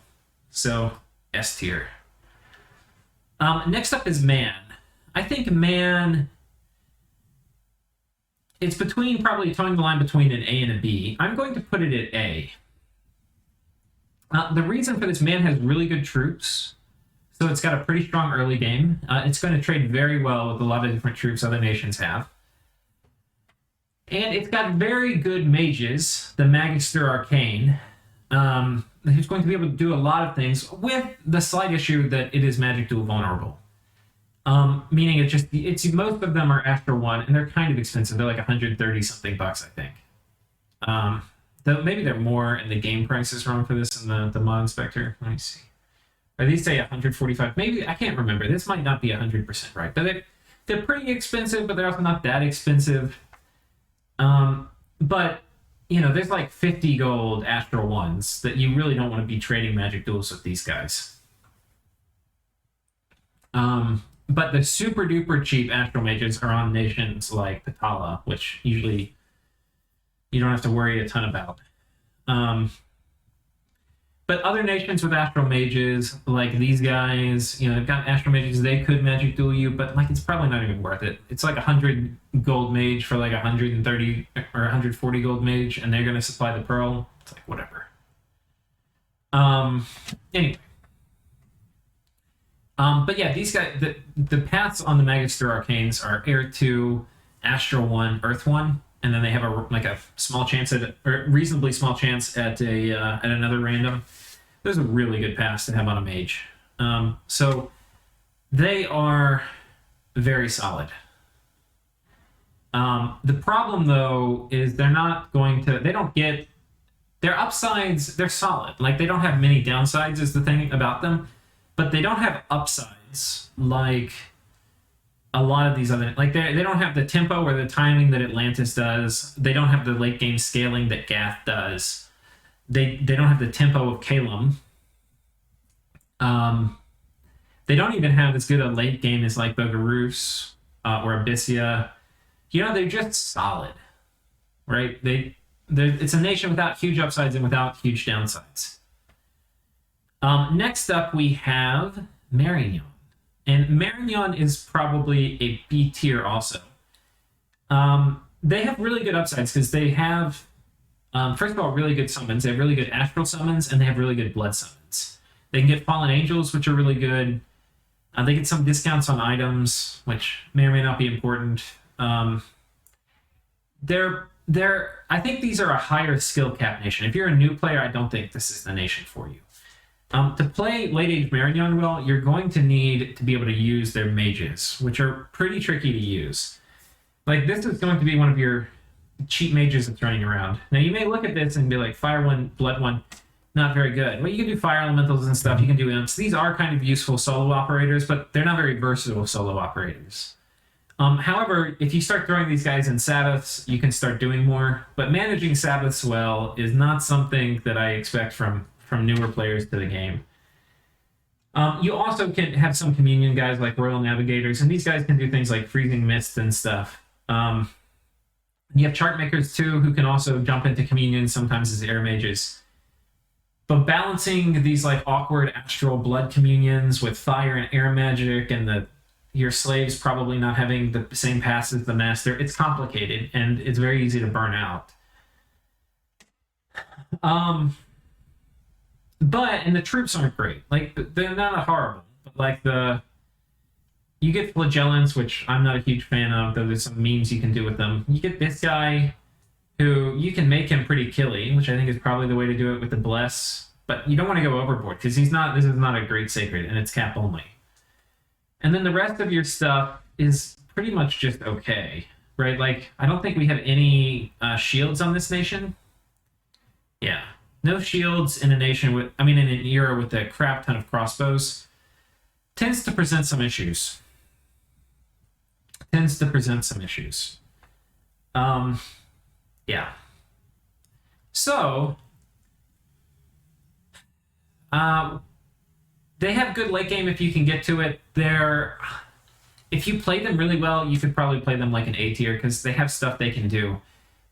So, S tier. Next up is Man. I think Man... It's probably towing the line between an A and a B. I'm going to put it at A. The reason for this, Man has really good troops. So it's got a pretty strong early game. It's going to trade very well with a lot of different troops other nations have. And it's got very good mages, the Magister Arcane, who's going to be able to do a lot of things with the slight issue that it is magic duel vulnerable. Meaning it's most of them are Astro 1, and they're kind of expensive. They're like 130 something bucks, I think. Though maybe they're more, and the game price is wrong for this in the mod inspector. Let me see. Or these say 145. Maybe, I can't remember. This might not be 100% right. But they're pretty expensive, but they're also not that expensive. But, there's like 50 gold Astro 1s that you really don't want to be trading magic duels with these guys. But the super duper cheap Astro Mages are on nations like Patala, which usually you don't have to worry a ton about. But other nations with astral mages, like these guys, they've got astral mages. They could magic duel you, but like it's probably not even worth it. It's like 100 gold mage for like 130 or 140 gold mage, and they're gonna supply the pearl. It's like whatever. Anyway. But yeah, these guys, the paths on the Magister Arcanes are Air 2, Astral 1, Earth 1, and then they have a small chance or reasonably small chance at another random. Those are really good paths to have on a mage. So they are very solid. The problem though is they don't get their upsides. They're solid. Like they don't have many downsides is the thing about them. But they don't have upsides like a lot of these other... Like, they don't have the tempo or the timing that Atlantis does. They don't have the late game scaling that Gath does. They don't have the tempo of Caelum. They don't even have as good a late game as, like, Bogarus or Abysia. They're just solid, right? It's a nation without huge upsides and without huge downsides. Next up, we have Marignon. And Marignon is probably a B tier also. They have really good upsides because they have, first of all, really good summons. They have really good astral summons, and they have really good blood summons. They can get fallen angels, which are really good. They get some discounts on items, which may or may not be important. I think these are a higher skill cap nation. If you're a new player, I don't think this is the nation for you. To play Late Age Marignon well, you're going to need to be able to use their mages, which are pretty tricky to use. Like, this is going to be one of your cheap mages that's running around. Now, you may look at this and be like, Fire 1, Blood 1, not very good. Well, you can do Fire Elementals and stuff, you can do Imps. These are kind of useful solo operators, but they're not very versatile solo operators. However, if you start throwing these guys in Sabbaths, you can start doing more, but managing Sabbaths well is not something that I expect from newer players to the game. You also can have some communion guys like Royal Navigators, and these guys can do things like Freezing Mist and stuff. You have chart makers too, who can also jump into communion sometimes as air mages. But balancing these like awkward astral blood communions with fire and air magic, and your slaves probably not having the same pass as the master, it's complicated and it's very easy to burn out. And the troops aren't great. Like, they're not horrible. But like you get flagellants, which I'm not a huge fan of, though there's some memes you can do with them. You get this guy, who you can make him pretty killy, which I think is probably the way to do it with the bless. But you don't want to go overboard because this is not a great sacred, and it's cap only. And then the rest of your stuff is pretty much just okay, right? Like, I don't think we have any shields on this nation. Yeah. No shields in a nation in an era with a crap ton of crossbows tends to present some issues. Yeah. So, they have good late game if you can get to it. If you play them really well, you could probably play them like an A tier because they have stuff they can do.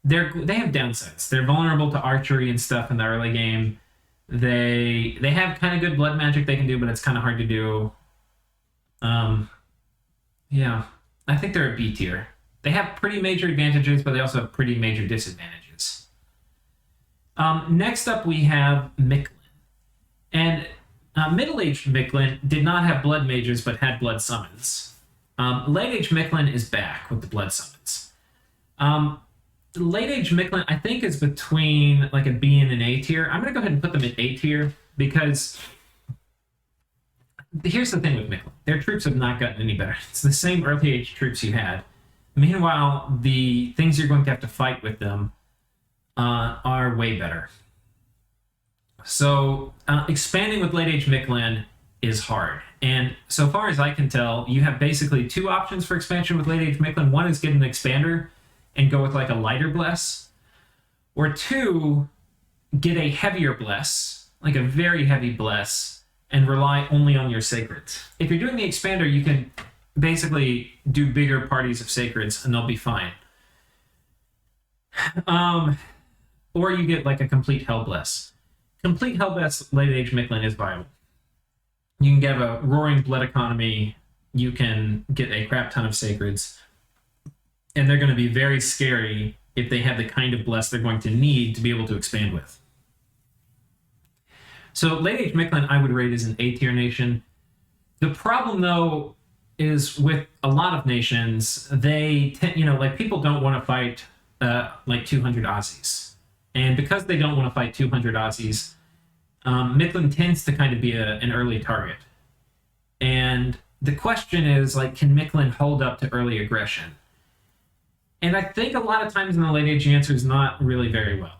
They have downsides. They're vulnerable to archery and stuff in the early game. They have kind of good blood magic they can do, but it's kind of hard to do. Yeah, I think they're a B tier. They have pretty major advantages, but they also have pretty major disadvantages. Next up, we have Mictlan. And middle-aged Mictlan did not have blood mages, but had blood summons. Late-age Mictlan is back with the blood summons. Late-age Mictlan, I think, is between like a B and an A tier. I'm going to go ahead and put them in A tier because here's the thing with Mictlan. Their troops have not gotten any better. It's the same early-age troops you had. Meanwhile, the things you're going to have to fight with them are way better. So expanding with late-age Mictlan is hard. And so far as I can tell, you have basically two options for expansion with late-age Mictlan. One is get an expander and go with like a lighter bless, or two, get a heavier bless, like a very heavy bless, and rely only on your sacreds. If you're doing the expander, you can basically do bigger parties of sacreds and they'll be fine. or you get like a complete Hellbless. Complete Hellbless late age Mictlan is viable. You can get a roaring blood economy. You can get a crap ton of sacreds, and they're going to be very scary if they have the kind of bless they're going to need to be able to expand with. So late age Mictlan I would rate as an A tier nation. The problem though is with a lot of nations, they like people don't want to fight like 200 Aussies. And because they don't want to fight 200 Aussies, Mictlan tends to kind of be an early target. And the question is, like, can Mictlan hold up to early aggression? And I think a lot of times in the late age, the answer is not really very well.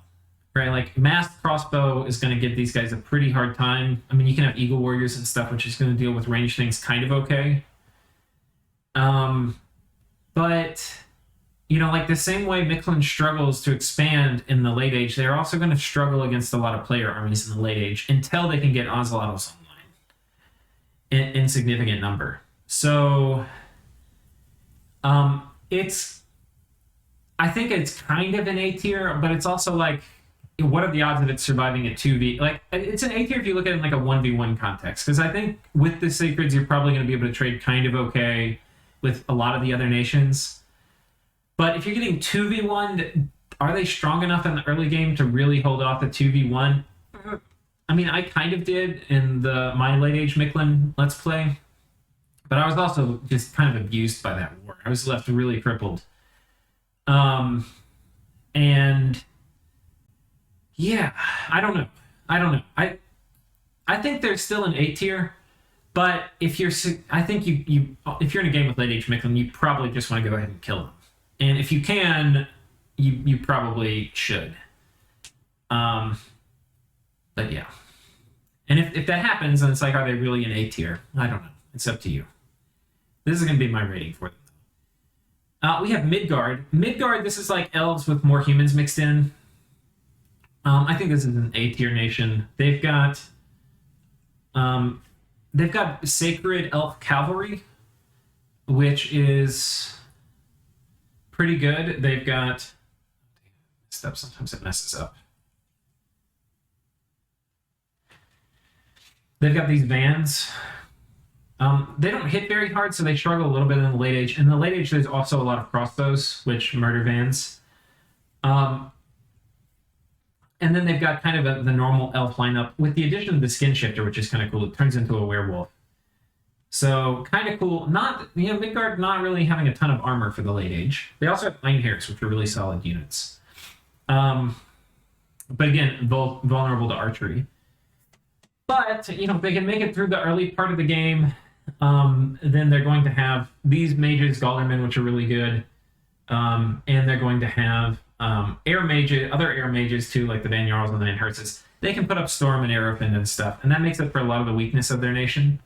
Right? Like, masked crossbow is going to give these guys a pretty hard time. I mean, you can have eagle warriors and stuff, which is going to deal with range things kind of okay. But, like the same way Mictlan struggles to expand in the late age, they're also going to struggle against a lot of player armies in the late age until they can get Ocelotos online in significant number. So, I think it's kind of an A tier, but it's also like, what are the odds of it surviving a 2v? Like, it's an A tier if you look at it in like a 1v1 context, because I think with the Sacreds, you're probably going to be able to trade kind of okay with a lot of the other nations. But if you're getting 2v1, are they strong enough in the early game to really hold off the 2v1? I mean, I kind of did in my late age Mictlan Let's Play, but I was also just kind of abused by that war. I was left really crippled. And yeah, I don't know. I think there's still an A tier, but if you're in a game with late age Mictlan, you probably just want to go ahead and kill them. And if you can, you probably should. But yeah. And if that happens, then it's like, are they really an A tier? I don't know. It's up to you. This is going to be my rating for them. We have Midgård. Midgård, this is like elves with more humans mixed in. I think this is an A tier nation. They've got Sacred Elf Cavalry, which is pretty good. They've got sometimes it messes up. They've got these vans. They don't hit very hard, so they struggle a little bit in the late age. In the late age, there's also a lot of crossbows, which murder vans. And then they've got kind of the normal elf lineup with the addition of the skin shifter, which is kind of cool. It turns into a werewolf. So kind of cool. Midgård not really having a ton of armor for the late age. They also have Iron Hairs, which are really solid units. But again, both vulnerable to archery. But, if they can make it through the early part of the game, then they're going to have these mages, Galdermen, which are really good. And they're going to have other air mages too, like the Van Jarls and the Van Hertzes. They can put up Storm and Aerofin and stuff, and that makes up for a lot of the weakness of their nation.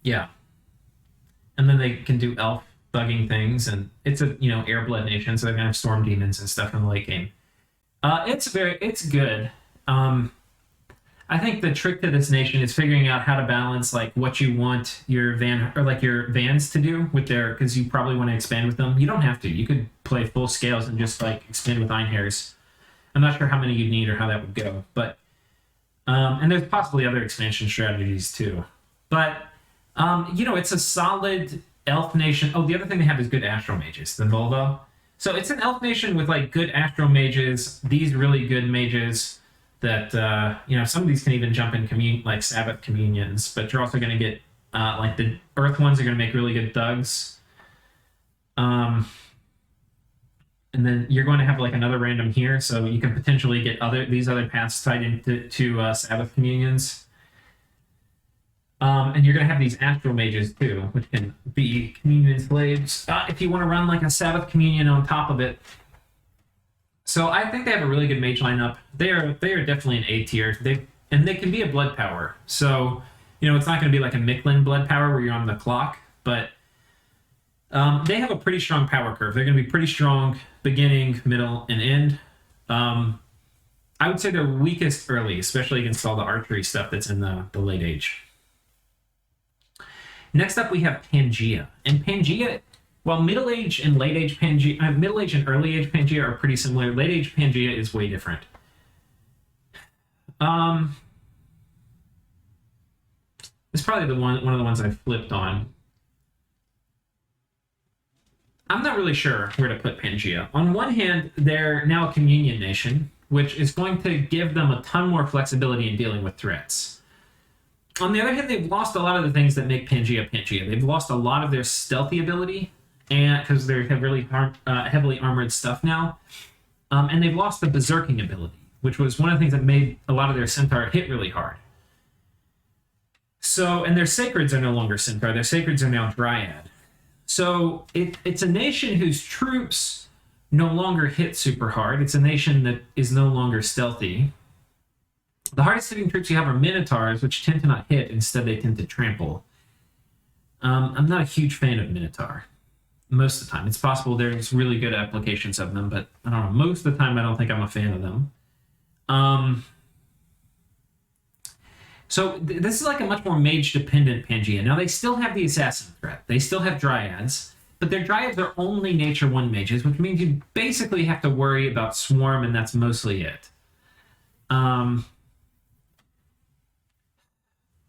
Yeah. And then they can do elf bugging things, and it's a air-blood nation, so they're gonna have storm demons and stuff in the late game. It's good. I think the trick to this nation is figuring out how to balance like what you want your vans to do with because you probably want to expand with them. You don't have to. You could play full scales and just like expand with Iron Hairs. I'm not sure how many you'd need or how that would go, but and there's possibly other expansion strategies too. But it's a solid elf nation. Oh, the other thing they have is good astro mages, the Volvo. So it's an elf nation with like good astro mages, these really good mages that some of these can even jump in like Sabbath communions, but you're also going to get like the Earth ones are going to make really good thugs. And then you're going to have like another random here, so you can potentially get these other paths tied into Sabbath communions. And you're going to have these astral mages too, which can be communion slaves if you want to run like a Sabbath communion on top of it. So I think they have a really good mage lineup. They are definitely an A tier. They can be a blood power. So it's not going to be like a Mictlan blood power where you're on the clock, but they have a pretty strong power curve. They're going to be pretty strong beginning, middle, and end. I would say they're weakest early, especially against all the archery stuff that's in the late age. Next up, we have Pangaea. And Pangaea, While middle age and late age Pangaea, middle age and early age Pangaea are pretty similar. Late age Pangaea is way different. It's probably one of the ones I flipped on. I'm not really sure where to put Pangaea. On one hand, they're now a communion nation, which is going to give them a ton more flexibility in dealing with threats. On the other hand, they've lost a lot of the things that make Pangaea Pangaea. They've lost a lot of their stealthy ability, and because they have really heavily armored stuff now, and they've lost the berserking ability, which was one of the things that made a lot of their centaur hit really hard. So, and their sacreds are no longer centaur. Their sacreds are now dryad. So it's a nation whose troops no longer hit super hard. It's a nation that is no longer stealthy. The hardest hitting troops you have are minotaurs, which tend to not hit. Instead, they tend to trample. I'm not a huge fan of minotaur most of the time. It's possible there's really good applications of them, but I don't know. Most of the time, I don't think I'm a fan of them. So this is like a much more mage-dependent Pangaea. Now, they still have the assassin threat. They still have dryads, but their dryads are only Nature 1 mages, which means you basically have to worry about swarm, and that's mostly it.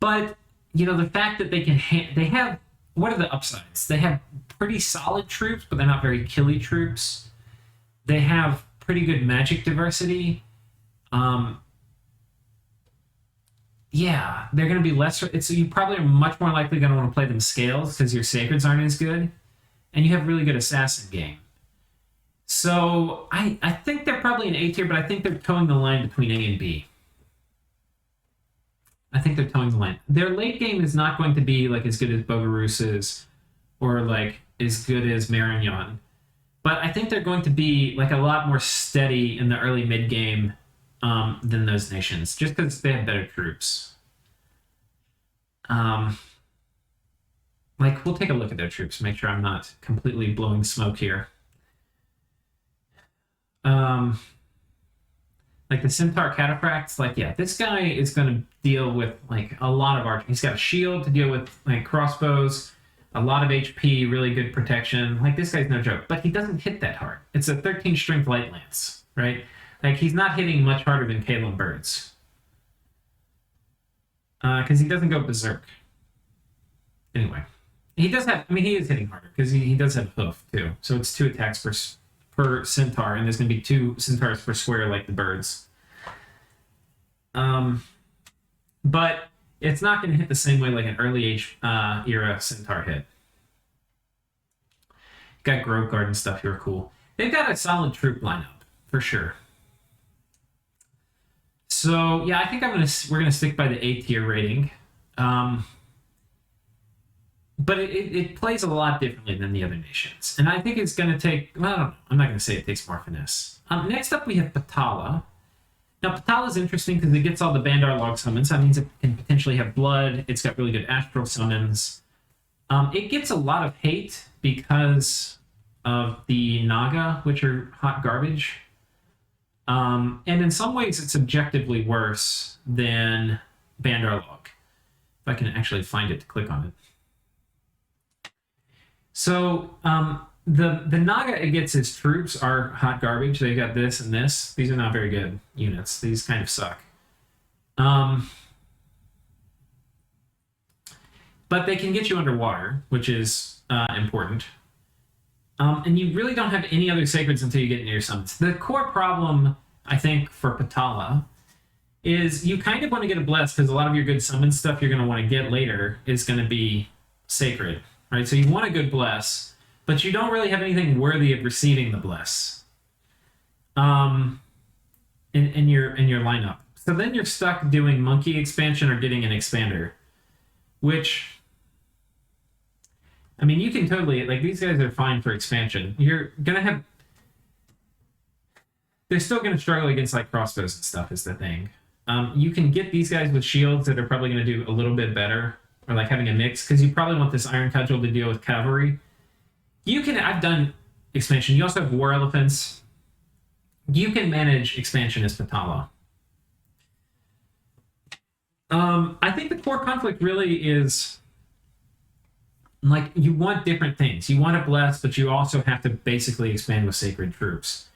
But, you know, the fact that they can... they have... What are the upsides? They have pretty solid troops, but they're not very killy troops. They have pretty good magic diversity. Yeah, they're going to be less... you probably are much more likely going to want to play them scales because your sacreds aren't as good. And you have really good assassin game. So I think they're probably an A tier, but I think they're towing the line between A and B. I think they're towing the line. Their late game is not going to be like as good as Bogarus's or like as good as Marignon. But I think they're going to be like a lot more steady in the early mid game than those nations, just because they have better troops. Like, we'll take a look at their troops, make sure I'm not completely blowing smoke here. Like the Centaur Cataphracts, like, yeah, this guy is going to deal with, like, a lot of archery. He's got a shield to deal with, like, crossbows, a lot of HP, really good protection. Like, this guy's no joke, but he doesn't hit that hard. It's a 13 strength light lance, right? Like, he's not hitting much harder than Caelum birds. Because he doesn't go berserk. Anyway. He does have... I mean, he is hitting harder, because he does have hoof, too. So it's 2 attacks per centaur, and there's going to be 2 centaurs per square like the birds. But it's not going to hit the same way like an early age era centaur hit. Got Grove Garden stuff here, cool. They've got a solid troop lineup, for sure. So yeah, I think we're gonna stick by the A tier rating, but it plays a lot differently than the other nations, and I think it's gonna take. Well, I don't know. I'm not gonna say it takes more finesse. Next up, we have Patala. Now, Patala is interesting because it gets all the Bandar log summons. That means it can potentially have blood. It's got really good astral summons. It gets a lot of hate because of the Naga, which are hot garbage. And in some ways, it's objectively worse than Bandar log. If I can actually find it to click on it. So the Naga it gets his troops are hot garbage. They got this and this. These are not very good units. These kind of suck. But they can get you underwater, which is important. And you really don't have any other sacreds until you get into your summons. The core problem, I think, for Patala is you kind of want to get a bless because a lot of your good summon stuff you're going to want to get later is going to be sacred, right? So you want a good bless, but you don't really have anything worthy of receiving the bless in your lineup. So then you're stuck doing monkey expansion or getting an expander, which... I mean, you can totally... Like, these guys are fine for expansion. You're going to have... They're still going to struggle against, like, crossbows and stuff is the thing. You can get these guys with shields that are probably going to do a little bit better. Or, like, having a mix. Because you probably want this Iron Cudgel to deal with cavalry. You can... I've done expansion. You also have war elephants. You can manage expansion as Patala. I think the core conflict really is... like, you want different things. You want to bless, but you also have to basically expand with sacred troops.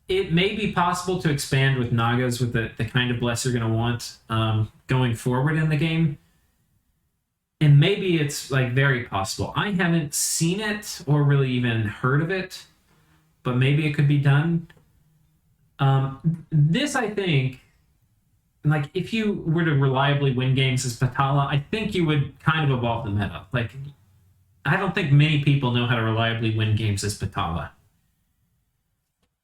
It may be possible to expand with Nagas with the kind of bless you're going to want going forward in the game. And maybe it's like very possible. I haven't seen it or really even heard of it, but maybe it could be done. This, I think, like, if you were to reliably win games as Patala, I think you would kind of evolve the meta. Like, I don't think many people know how to reliably win games as Patala.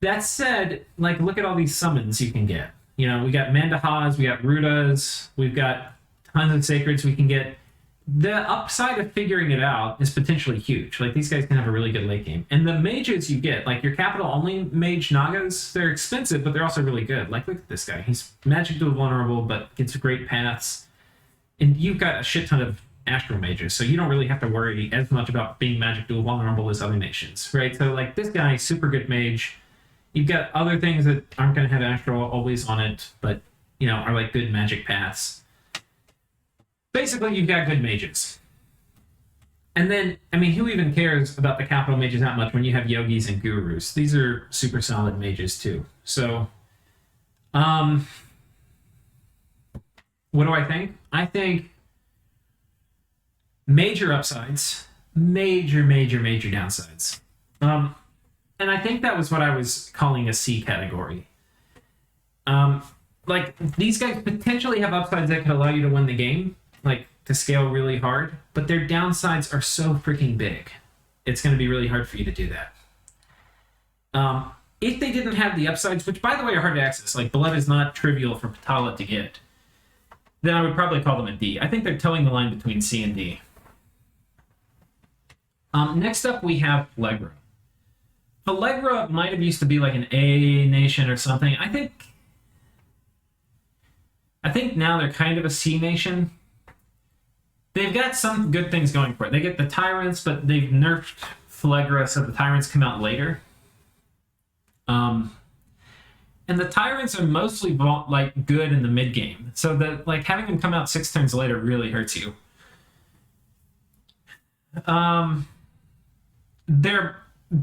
That said, like, look at all these summons you can get. You know, we got Mandahas, we got Rudas, we've got tons of Sacreds we can get. The upside of figuring it out is potentially huge. Like, these guys can have a really good late game. And the mages you get, like your capital-only mage Nagas, they're expensive, but they're also really good. Like, look at this guy. He's magic dual vulnerable, but gets great paths. And you've got a shit ton of astral mages, so you don't really have to worry as much about being magic dual vulnerable as other nations, right? So, like, this guy, super good mage. You've got other things that aren't going to have astral always on it, but, you know, are like good magic paths. Basically, you've got good mages. And then, I mean, who even cares about the capital mages that much when you have yogis and gurus? These are super solid mages, too. So, what do I think? I think major upsides, major downsides. And I think that was what I was calling a C category. Like, these guys potentially have upsides that could allow you to win the game, like, to scale really hard, but their downsides are so freaking big. It's going to be really hard for you to do that. If they didn't have the upsides, which, by the way, are hard to access, like, blood is not trivial for Patala to get, then I would probably call them a D. I think they're towing the line between C and D. Next up, we have Phlegra. Phlegra might have used to be like an A nation or something. I think now they're kind of a C nation. They've got some good things going for it. They get the tyrants, but they've nerfed Phlegra so the tyrants come out later. And the tyrants are mostly like good in the mid game, so that, like, having them come out 6 turns later really hurts you. Their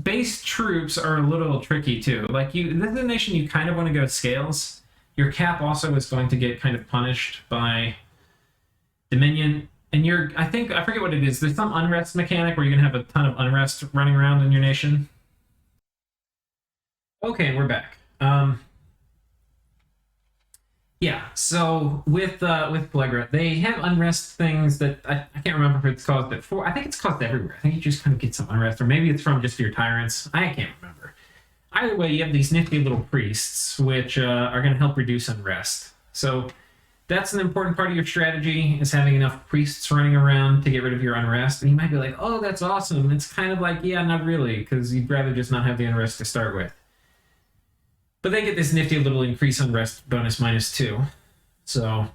base troops are a little tricky too. Like, this is a nation you kind of want to go scales. Your cap also is going to get kind of punished by Dominion. And I forget what it is. There's some unrest mechanic where you're going to have a ton of unrest running around in your nation. Okay, we're back. Yeah, so with Phlegra, they have unrest things that I can't remember if it's caused before. I think it's caused everywhere. I think you just kind of get some unrest, or maybe it's from just your tyrants. I can't remember. Either way, you have these nifty little priests, which are going to help reduce unrest. So that's an important part of your strategy, is having enough priests running around to get rid of your unrest. And you might be like, oh, that's awesome. It's kind of like, yeah, not really, because you'd rather just not have the unrest to start with. But they get this nifty little increase unrest bonus -2. So,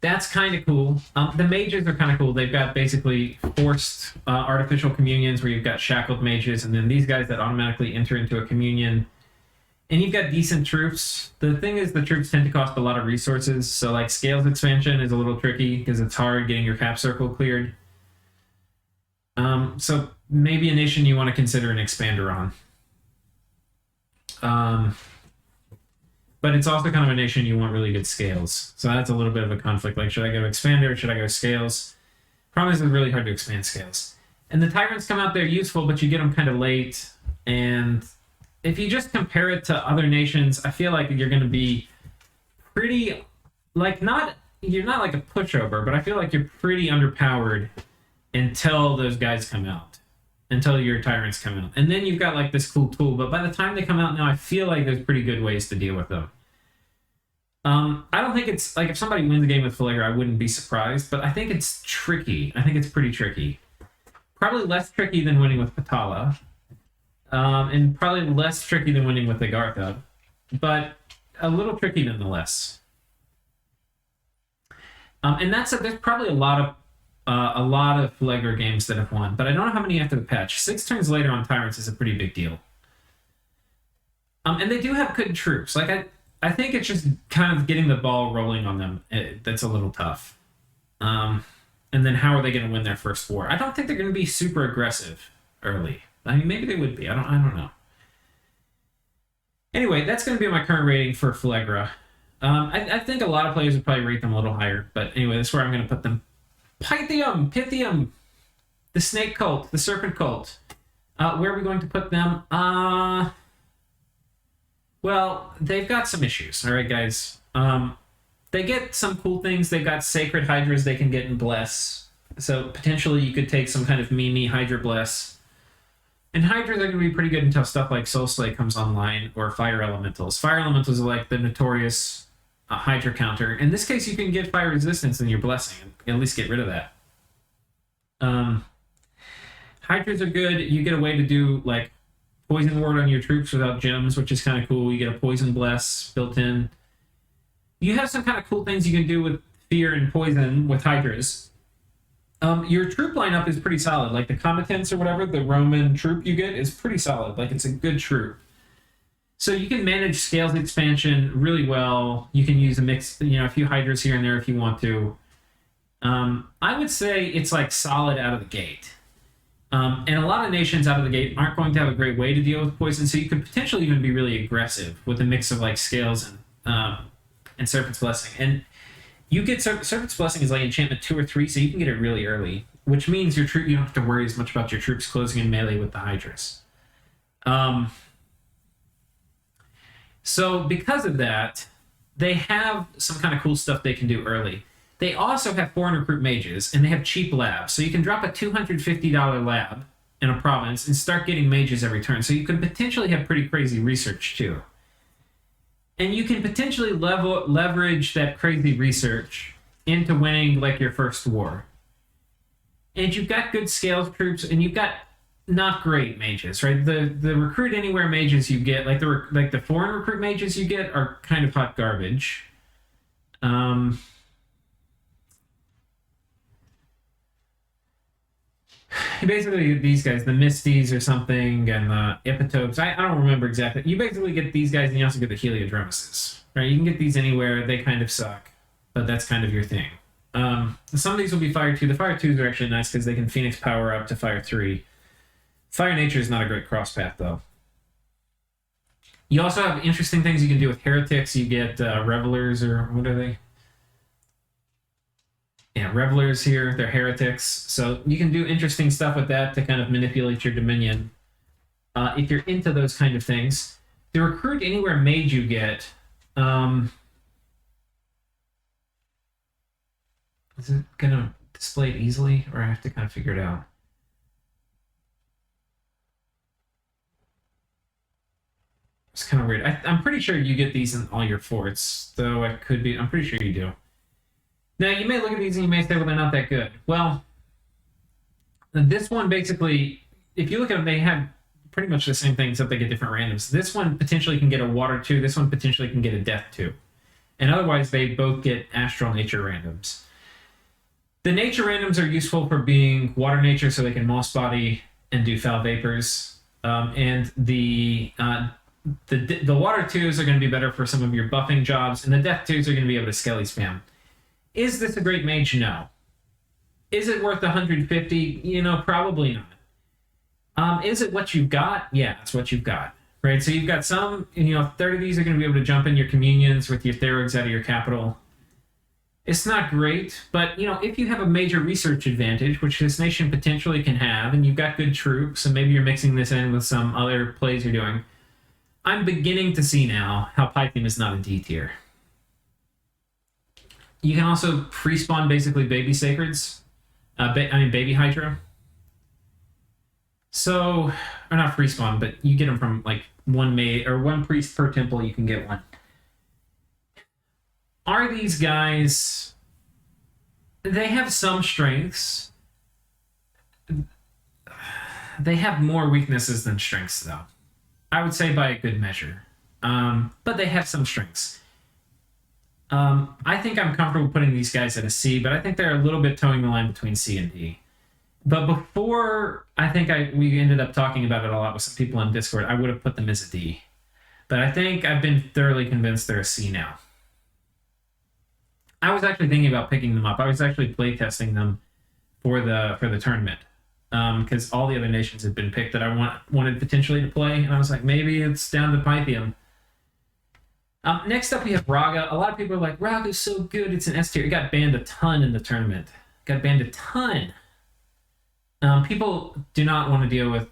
that's kind of cool. The mages are kind of cool. They've got basically forced artificial communions where you've got shackled mages, and then these guys that automatically enter into a communion. And you've got decent troops. The thing is, the troops tend to cost a lot of resources, so, like, scales expansion is a little tricky because it's hard getting your cap circle cleared. So maybe a nation you want to consider an expander on. But it's also kind of a nation you want really good scales. So that's a little bit of a conflict. Like, should I go expander? Should I go scales? Problem is, it's really hard to expand scales. And the tyrants come out there useful, but you get them kind of late. And if you just compare it to other nations, I feel like you're going to be pretty, like, you're not like a pushover, but I feel like you're pretty underpowered until those guys come out. Until your tyrants come out. And then you've got, like, this cool tool, but by the time they come out now, I feel like there's pretty good ways to deal with them. I don't think it's, like, if somebody wins a game with Phlegra, I wouldn't be surprised, but I think it's tricky. I think it's pretty tricky. Probably less tricky than winning with Patala, and probably less tricky than winning with Agartha, but a little tricky nonetheless. And there's probably a lot of Phlegra games that have won, but I don't know how many after the patch. 6 turns later on tyrants is a pretty big deal. And they do have good troops. Like, I think it's just kind of getting the ball rolling on them that's a little tough. And then how are they going to win their first war? I don't think they're going to be super aggressive early. I mean, maybe they would be. I don't know. Anyway, that's going to be my current rating for Phlegra. I think a lot of players would probably rate them a little higher, but anyway, that's where I'm going to put them. Pythium, the snake cult, the serpent cult. Where are we going to put them? Well, they've got some issues. All right, guys. They get some cool things. They've got sacred hydras they can get and bless. So potentially you could take some kind of Mimi Hydra bless. And hydras are going to be pretty good until stuff like Soul Slay comes online, or fire elementals. Fire elementals are like the notorious hydra counter. In this case, you can get fire resistance in your blessing, and at least get rid of that. Hydras are good. You get a way to do like poison ward on your troops without gems, which is kind of cool. You get a poison bless built in. You have some kind of cool things you can do with fear and poison with hydras. Your troop lineup is pretty solid. Like the combatants or whatever, the Roman troop you get is pretty solid. Like it's a good troop. So you can manage scales expansion really well. You can use a mix, a few hydras here and there if you want to. I would say it's like solid out of the gate. And a lot of nations out of the gate aren't going to have a great way to deal with poison, so you could potentially even be really aggressive with a mix of like scales and Serpent's Blessing. And you get Serpent's Blessing is like enchantment 2 or 3, so you can get it really early, which means your troop, you don't have to worry as much about your troops closing in melee with the hydras. So because of that, they have some kind of cool stuff they can do early. They also have foreign recruit mages, and they have cheap labs. So you can drop a $250 lab in a province and start getting mages every turn. So you can potentially have pretty crazy research too. And you can potentially leverage that crazy research into winning like your first war. And you've got good scales troops, and you've got not great mages, right? The recruit anywhere mages you get, like the foreign recruit mages you get, are kind of hot garbage. Basically, these guys, the Misties or something, and the Epitopes. I don't remember exactly. You basically get these guys, and you also get the Heliodromuses, right? You can get these anywhere. They kind of suck, but that's kind of your thing. Some of these will be Fire 2. The Fire 2s are actually nice because they can Phoenix power up to Fire 3. Fire Nature is not a great cross path, though. You also have interesting things you can do with Heretics. You get Revelers, or what are they? Yeah, Revelers here, they're heretics. So you can do interesting stuff with that to kind of manipulate your dominion. If you're into those kind of things. The recruit anywhere mage you get. Is it going to display it easily, or I have to kind of figure it out? It's kind of weird. I'm pretty sure you get these in all your forts, though I'm pretty sure you do. Now, you may look at these and you may say, well, they're not that good. Well, this one basically, if you look at them, they have pretty much the same thing, except they get different randoms. This one potentially can get a Water 2. This one potentially can get a Death 2. And otherwise, they both get Astral Nature randoms. The Nature randoms are useful for being Water Nature, so they can Moss Body and do Foul Vapors. And the Water 2s are going to be better for some of your buffing jobs, and the Death 2s are going to be able to Skelly Spam. Is this a great mage? No. Is it worth 150? Probably not. Is it what you've got? Yeah, it's what you've got. Right? So you've got some, 30 of these are going to be able to jump in your communions with your Therogs out of your capital. It's not great, but, if you have a major research advantage, which this nation potentially can have, and you've got good troops, and maybe you're mixing this in with some other plays you're doing, I'm beginning to see now how Pythium is not a D tier. You can also pre-spawn basically baby sacreds. Baby Hydra. So, or not pre-spawn, but you get them from like one priest per temple, you can get one. Are these guys... They have some strengths. They have more weaknesses than strengths, though. I would say by a good measure. But they have some strengths. I think I'm comfortable putting these guys at a C, but I think they're a little bit towing the line between C and D. But before, I think we ended up talking about it a lot with some people on Discord, I would have put them as a D. But I think I've been thoroughly convinced they're a C now. I was actually thinking about picking them up. I was actually playtesting them for the tournament because all the other nations had been picked that I wanted potentially to play, and I was like, maybe it's down to Pythium. Next up, we have Ragha. A lot of people are like, Ragha's so good, it's an S tier. It got banned a ton in the tournament. Got banned a ton. People do not want to deal with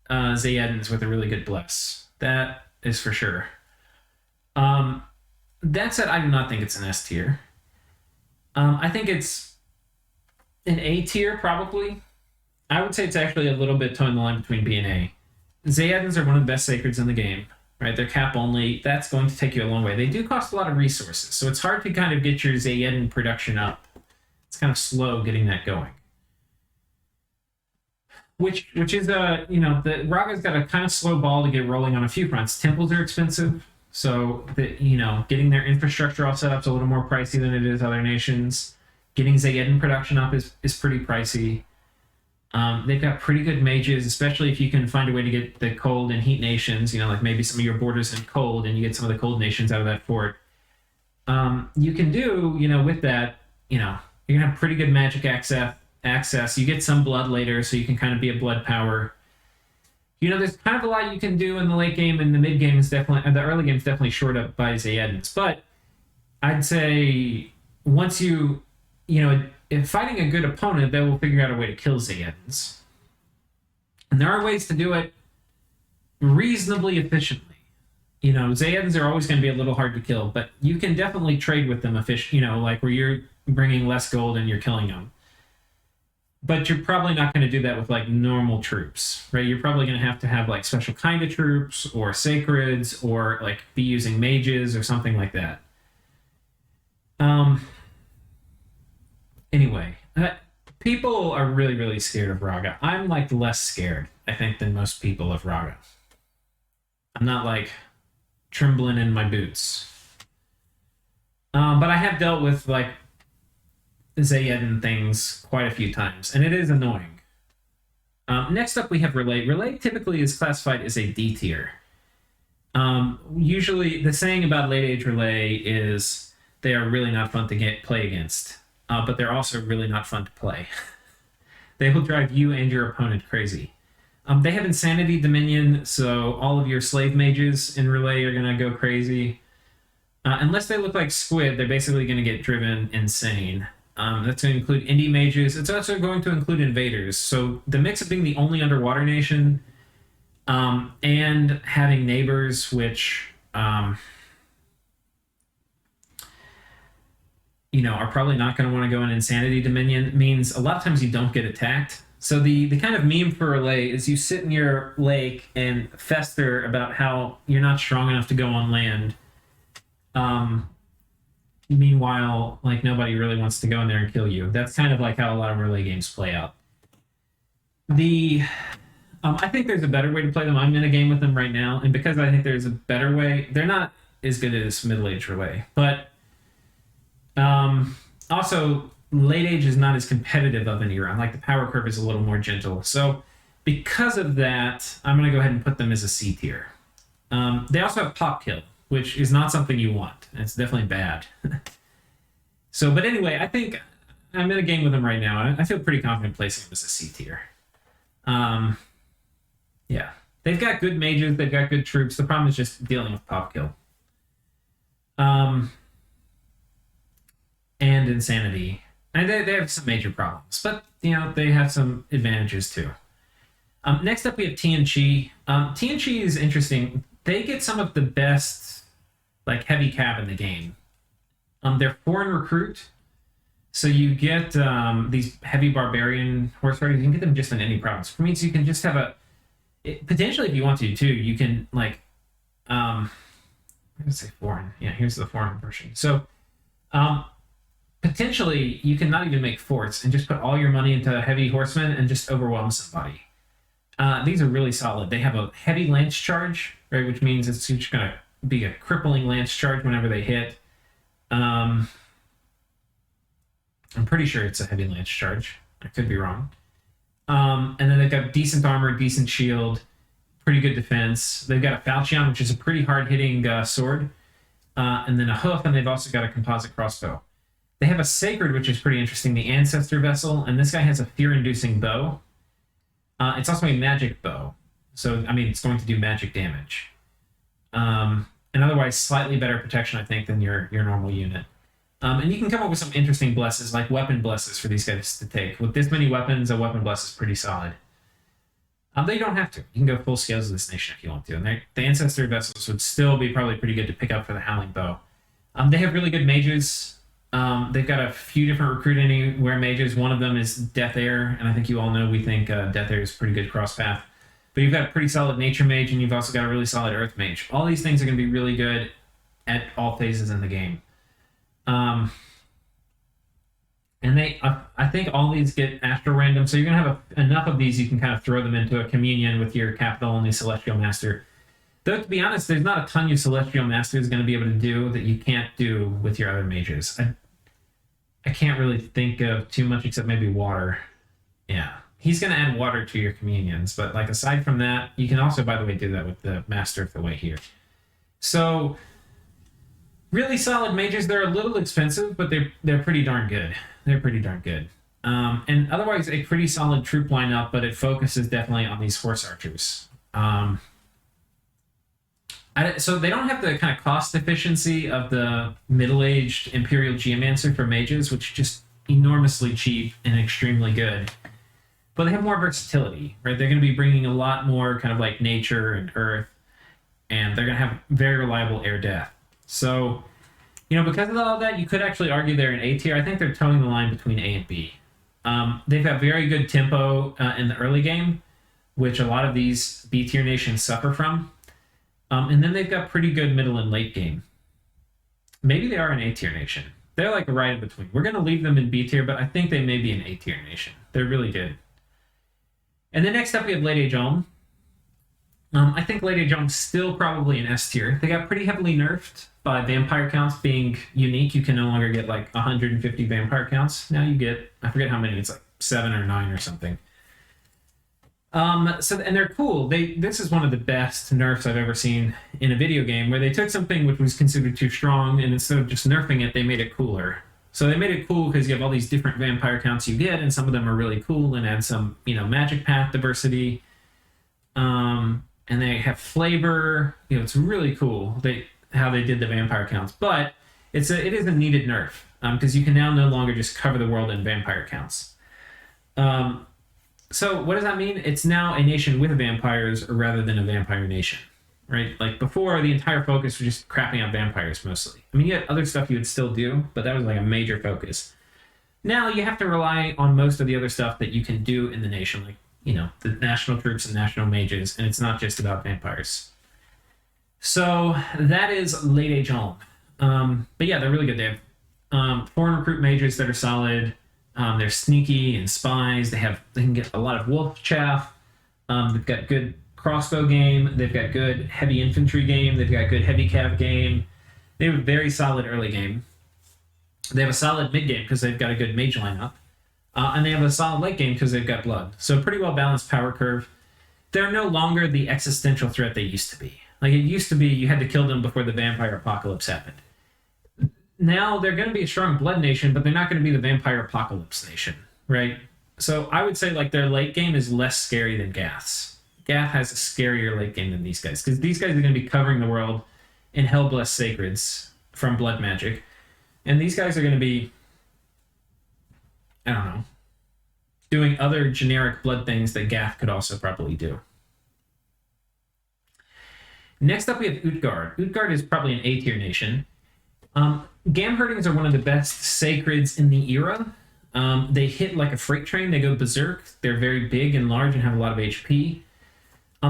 Zaydens with a really good bless. That is for sure. That said, I do not think it's an S tier. I think it's an A tier, probably. I would say it's actually a little bit towing the line between B and A. Zaydens are one of the best sacreds in the game, right? They're cap only. That's going to take you a long way. They do cost a lot of resources, so it's hard to kind of get your Zayden production up. It's kind of slow getting that going. Which is the Ragha's got a kind of slow ball to get rolling on a few fronts. Temples are expensive, so getting their infrastructure all set up is a little more pricey than it is other nations. Getting Zaydin production up is pretty pricey. They've got pretty good mages, especially if you can find a way to get the cold and heat nations. Like maybe some of your borders in cold, and you get some of the cold nations out of that fort. You can do with that. You're gonna have pretty good magic access. You get some blood later, so you can kind of be a blood power. There's kind of a lot you can do in the late game, and the mid game is definitely, and the early game is definitely shored up by Zaydens. But I'd say once if fighting a good opponent, they will figure out a way to kill Zaydens. And there are ways to do it reasonably efficiently. Zaydens are always going to be a little hard to kill, but you can definitely trade with them like where you're bringing less gold and you're killing them. But you're probably not going to do that with like normal troops, right? You're probably going to have like special kind of troops or sacreds or like be using mages or something like that. Anyway, people are really, really scared of Ragha. I'm like less scared, I think, than most people of Ragha. I'm not like trembling in my boots. But I have dealt with like Zaydin things quite a few times, and it is annoying. Next up, we have Relay. Relay typically is classified as a D tier. Usually, the saying about late age Relay is they are really not fun to play against, but they're also really not fun to play. They will drive you and your opponent crazy. They have Insanity Dominion, so all of your slave mages in Relay are going to go crazy. Unless they look like Squid, they're basically going to get driven insane. That's going to include indie mages. It's also going to include invaders. So the mix of being the only underwater nation and having neighbors, which are probably not going to want to go in Insanity Dominion, means a lot of times you don't get attacked. So the kind of meme for Relay is you sit in your lake and fester about how you're not strong enough to go on land. Meanwhile, like nobody really wants to go in there and kill you. That's kind of like how a lot of Relay games play out. I think there's a better way to play them. I'm in a game with them right now, and because I think there's a better way, they're not as good as middle-age Relay. But also, late age is not as competitive of an era. Like the power curve is a little more gentle. So because of that, I'm going to go ahead and put them as a C tier. They also have pop kill, which is not something you want. It's definitely bad. But anyway, I think I'm in a game with them right now. I feel pretty confident placing them as a C tier. Yeah. They've got good mages. They've got good troops. The problem is just dealing with pop kill. And insanity. And they have some major problems. But, they have some advantages too. Next up, we have TNC. TNC is interesting. They get some of the best like heavy cab in the game. They're foreign recruit, so you get these heavy barbarian horse riders. You can get them just in any province. Which means you can just have potentially, if you want to too, you can like I'm gonna say foreign. Yeah, here's the foreign version. So potentially you can not even make forts and just put all your money into heavy horsemen and just overwhelm somebody. These are really solid. They have a heavy lance charge, right, which means it's just gonna be a crippling lance charge whenever they hit. I'm pretty sure it's a heavy lance charge. I could be wrong. And then they've got decent armor, decent shield, pretty good defense. They've got a falchion, which is a pretty hard-hitting sword, and then a hoof, and they've also got a composite crossbow. They have a sacred, which is pretty interesting, the Ancestor Vessel, and this guy has a fear-inducing bow. It's also a magic bow, so, I mean, it's going to do magic damage. And otherwise, slightly better protection, I think, than your normal unit. And you can come up with some interesting blesses, like weapon blesses for these guys to take. With this many weapons, a weapon bless is pretty solid. They don't have to. You can go full scales of this nation if you want to. And the Ancestor Vessels would still be probably pretty good to pick up for the Howling Bow. They have really good mages. They've got a few different Recruit Anywhere mages. One of them is Death Air, and I think you all know we think Death Air is pretty good cross path. But you've got a pretty solid Nature Mage, and you've also got a really solid Earth Mage. All these things are going to be really good at all phases in the game. And I think all these get Astral Random, so you're going to have enough of these you can kind of throw them into a communion with your capital-only Celestial Master. Though, to be honest, there's not a ton your Celestial Master is going to be able to do that you can't do with your other mages. I can't really think of too much except maybe water. Yeah. He's going to add water to your communions, but like aside from that, you can also, by the way, do that with the Master of the Way here. So, really solid mages. They're a little expensive, but they're pretty darn good. They're pretty darn good. And otherwise, a pretty solid troop lineup, but it focuses definitely on these horse archers. So they don't have the kind of cost efficiency of the middle-aged Imperial Geomancer for mages, which is just enormously cheap and extremely good. But they have more versatility, right? They're going to be bringing a lot more kind of like nature and earth, and they're going to have very reliable air death. So, because of all that, you could actually argue they're an A tier. I think they're towing the line between A and B. They've got very good tempo in the early game, which a lot of these B tier nations suffer from. And then they've got pretty good middle and late game. Maybe they are an A tier nation. They're like right in between. We're going to leave them in B tier, but I think they may be an A tier nation. They're really good. And then next up, we have Late Age Ulm. I think Late Age Ulm's still probably an S tier. They got pretty heavily nerfed by vampire counts being unique. You can no longer get like 150 vampire counts. Now you get, I forget how many, it's like 7 or 9 or something. And they're cool. This is one of the best nerfs I've ever seen in a video game, where they took something which was considered too strong, and instead of just nerfing it, they made it cooler. So they made it cool because you have all these different vampire counts you get, and some of them are really cool and add some, magic path diversity. And they have flavor. It's really cool how they did the vampire counts. But it is a needed nerf, because you can now no longer just cover the world in vampire counts. So what does that mean? It's now a nation with vampires rather than a vampire nation, right? Like before, the entire focus was just crapping out vampires mostly. I mean, you had other stuff you would still do, but that was like a major focus. Now you have to rely on most of the other stuff that you can do in the nation, like, the national troops and national mages, and it's not just about vampires. So that is Late Age Ulm. But yeah, they're really good. They have foreign recruit mages that are solid. They're sneaky and spies. They can get a lot of wolf chaff. They've got good crossbow game. They've got good heavy infantry game. They've got good heavy cav game. They have a very solid early game. They have a solid mid game because they've got a good mage lineup. And they have a solid late game because they've got blood. So pretty well balanced power curve. They're no longer the existential threat they used to be. Like it used to be, you had to kill them before the vampire apocalypse happened. Now they're going to be a strong blood nation, but they're not going to be the vampire apocalypse nation, right? So I would say like their late game is less scary than Gath's. Gath has a scarier late game than these guys, because these guys are going to be covering the world in hell-blessed sacreds from blood magic. And these guys are going to be, doing other generic blood things that Gath could also probably do. Next up, we have Utgård. Utgård is probably an A-tier nation. Gamherdings are one of the best sacreds in the era. They hit like a freight train. They go berserk. They're very big and large and have a lot of HP.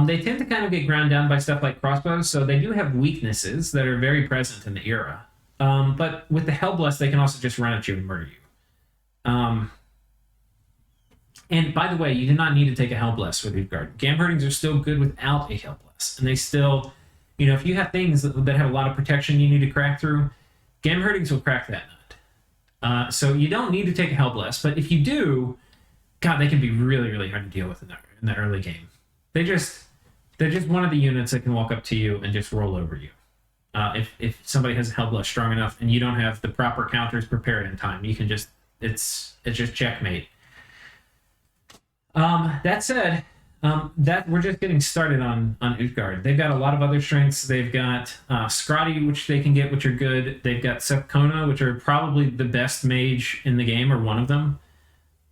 They tend to kind of get ground down by stuff like crossbows, so they do have weaknesses that are very present in the era. But with the Hellblessed, they can also just run at you and murder you. And by the way, you do not need to take a Hellblessed with Utgård. Gamherdings are still good without a Hellblessed. And they still, if you have things that have a lot of protection you need to crack through, Gamherdings will crack that nut. So you don't need to take a Hellblessed, but if you do, God, they can be really, really hard to deal with in the early game. They're just one of the units that can walk up to you and just roll over you. If somebody has a Hellblush strong enough and you don't have the proper counters prepared in time, you can just it's just checkmate. That said, that we're just getting started on Utgård. They've got a lot of other strengths. They've got Scrotty, which they can get, which are good. They've got Sepkona, which are probably the best mage in the game, or one of them.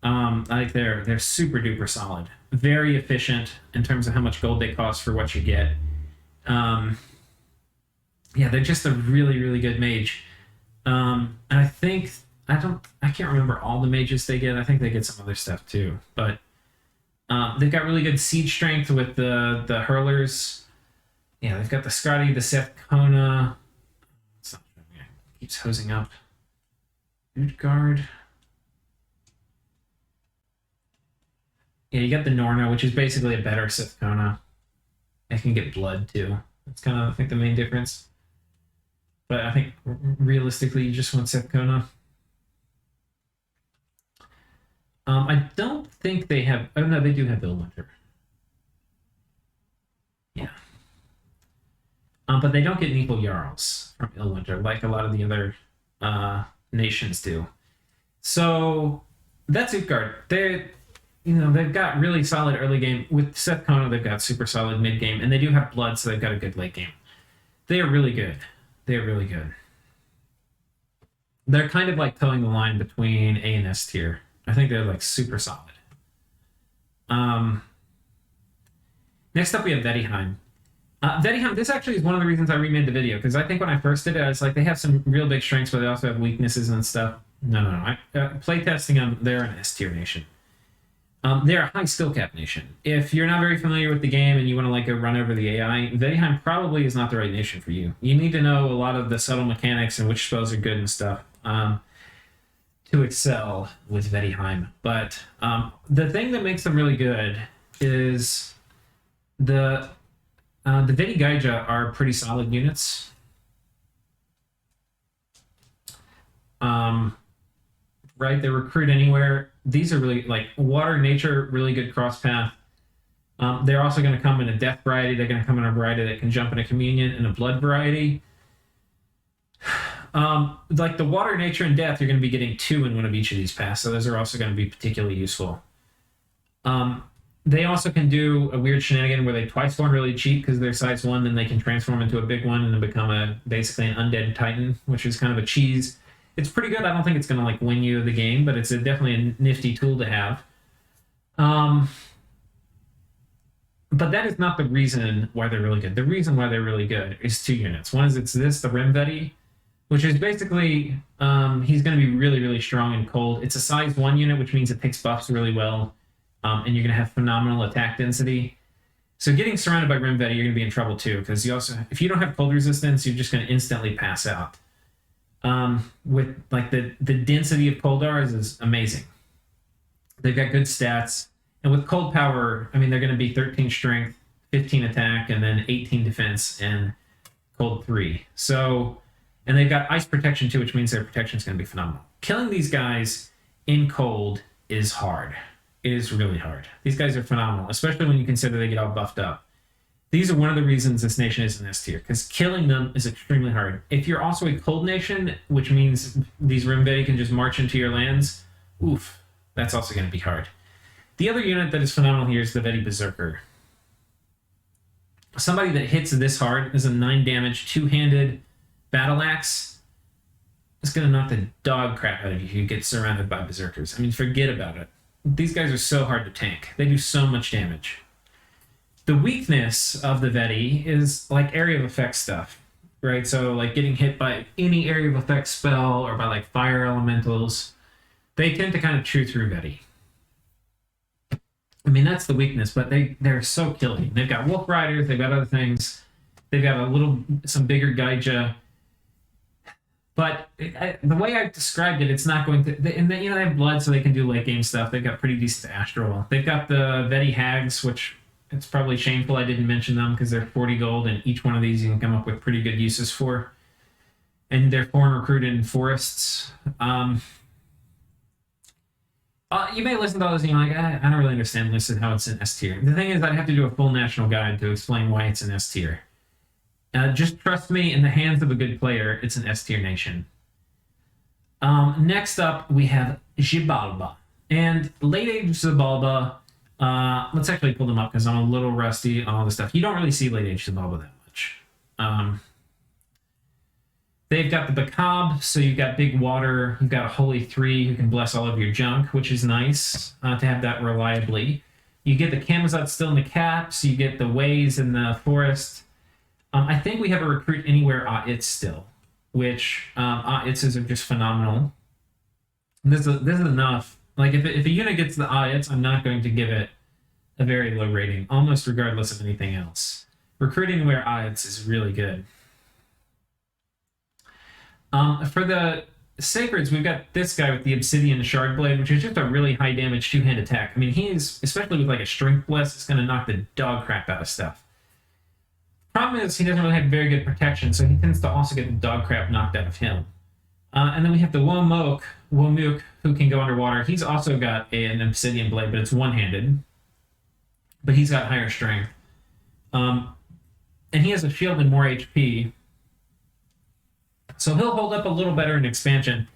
I think they're super duper solid, very efficient in terms of how much gold they cost for what you get. Yeah, they're just a really, really good mage. And I think I can't remember all the mages they get. I think they get some other stuff too, but they've got really good siege strength with the hurlers. Yeah, they've got the Scotty, the Sepkona. It's not showing me. It keeps hosing up. Utgård. Yeah, you got the Norna, which is basically a better Sepkona. It can get blood too. That's kind of, I think, the main difference. But I think realistically, you just want Sepkona. I don't think they have. Oh no, they do have Illwinter. Yeah. But they don't get equal Jarls from Illwinter like a lot of the other nations do. So that's Utgård. They've got really solid early game. With Sepkona, they've got super solid mid game, and they do have blood, so they've got a good late game. They are really good. They're really good. They're kind of like towing the line between A and S tier. I think they're like super solid. Next up, we have Vaettiheim. Vaettiheim, this actually is one of the reasons I remade the video, because I think when I first did it, I was like, they have some real big strengths, but they also have weaknesses and stuff. No. Playtesting them, they're an S tier nation. They're a high skill cap nation. If you're not very familiar with the game and you want to like go run over the AI, Vaettiheim probably is not the right nation for you. You need to know a lot of the subtle mechanics and which spells are good and stuff to excel with Vaettiheim. But the thing that makes them really good is the Vaettigaija are pretty solid units. Right, they recruit anywhere. These are really like water, nature, really good cross path. They're also going to come in a death variety. They're going to come in a variety that can jump in a communion, and a blood variety. Like the water, nature, and death, you're going to be getting 2 in one of each of these paths. So those are also going to be particularly useful. They also can do a weird shenanigan where they twice spawn really cheap because they're size 1, then they can transform into a big one and then become basically an undead titan, which is kind of a cheese. It's pretty good. I don't think it's going to like win you the game, but it's definitely a nifty tool to have. But that is not the reason why they're really good. The reason why they're really good is 2 units. One is the Rim Vetti, which is basically he's going to be really, really strong and cold. It's a size 1 unit, which means it takes buffs really well, and you're going to have phenomenal attack density. So getting surrounded by Rim Vetti, you're going to be in trouble too, because if you don't have cold resistance, you're just going to instantly pass out. With like the density of Coldars is amazing. They've got good stats, and with cold power, I mean, they're going to be 13 strength, 15 attack, and then 18 defense and cold 3. So, and they've got ice protection too, which means their protection is going to be phenomenal. Killing these guys in cold is hard. It is really hard. These guys are phenomenal, especially when you consider they get all buffed up. These are one of the reasons this nation is in S tier, because killing them is extremely hard. If you're also a cold nation, which means these Rim Vetti can just march into your lands, oof, that's also going to be hard. The other unit that is phenomenal here is the Vetti Berserker. Somebody that hits this hard is a 9 damage, 2-handed battle axe. It's going to knock the dog crap out of you if you get surrounded by Berserkers. I mean, forget about it. These guys are so hard to tank. They do so much damage. The weakness of the Vetti is like area of effect stuff, right? So like getting hit by any area of effect spell or by like fire elementals, they tend to kind of chew through Vetti. I mean, that's the weakness, but they're so killing. They've got Wolf Riders, they've got other things. They've got some bigger Gaija. But the way I've described it, it's not going to... they have blood, so they can do late game stuff. They've got pretty decent Astral. They've got the Vetti Hags, which... it's probably shameful I didn't mention them because they're 40 gold, and each one of these you can come up with pretty good uses for. And they're foreign recruited in forests. You may listen to all this and you're like, I don't really understand this and how it's in S tier. The thing is, I'd have to do a full national guide to explain why it's in S tier. Just trust me, in the hands of a good player, it's an S tier nation. Next up, we have Xibalba. And late age Xibalba, let's actually pull them up because I'm a little rusty on all this stuff. You don't really see late age Xibalba that much. They've got the Bakab, so you've got big water. You've got a Holy 3 who can bless all of your junk, which is nice to have that reliably. You get the Camazot still in the caps. You get the Ways in the forest. I think we have a recruit anywhere it's still, which it's are just phenomenal. This is enough. Like if a unit gets the it's, I'm not going to give it a very low rating, almost regardless of anything else. Recruiting where it's is really good. For the Sacreds, we've got this guy with the Obsidian Shard Blade, which is just a really high damage two-hand attack. I mean, he's, especially with like a Strength Bless, it's going to knock the dog crap out of stuff. Problem is, he doesn't really have very good protection, so he tends to also get the dog crap knocked out of him. And then we have the Womuk, who can go underwater. He's also got an Obsidian Blade, but it's one-handed. But he's got higher strength. And he has a shield and more HP. So he'll hold up a little better in expansion.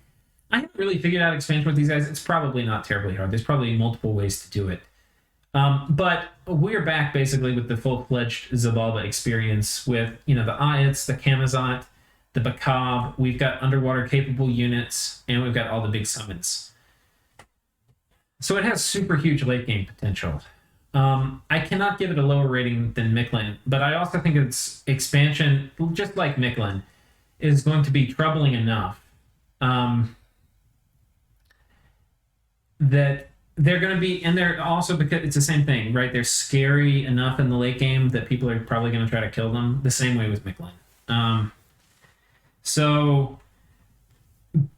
I haven't really figured out expansion with these guys. It's probably not terribly hard. There's probably multiple ways to do it. But we're back basically with the full-fledged Xibalba experience with, the Ayats, the Camazot, the Bakab. We've got underwater-capable units, and we've got all the big summons. So it has super huge late-game potential. I cannot give it a lower rating than Mictlan, but I also think its expansion, just like Mictlan, is going to be troubling enough that they're going to be, and they're also, because it's the same thing, right? They're scary enough in the late game that people are probably going to try to kill them, the same way with Mictlan. So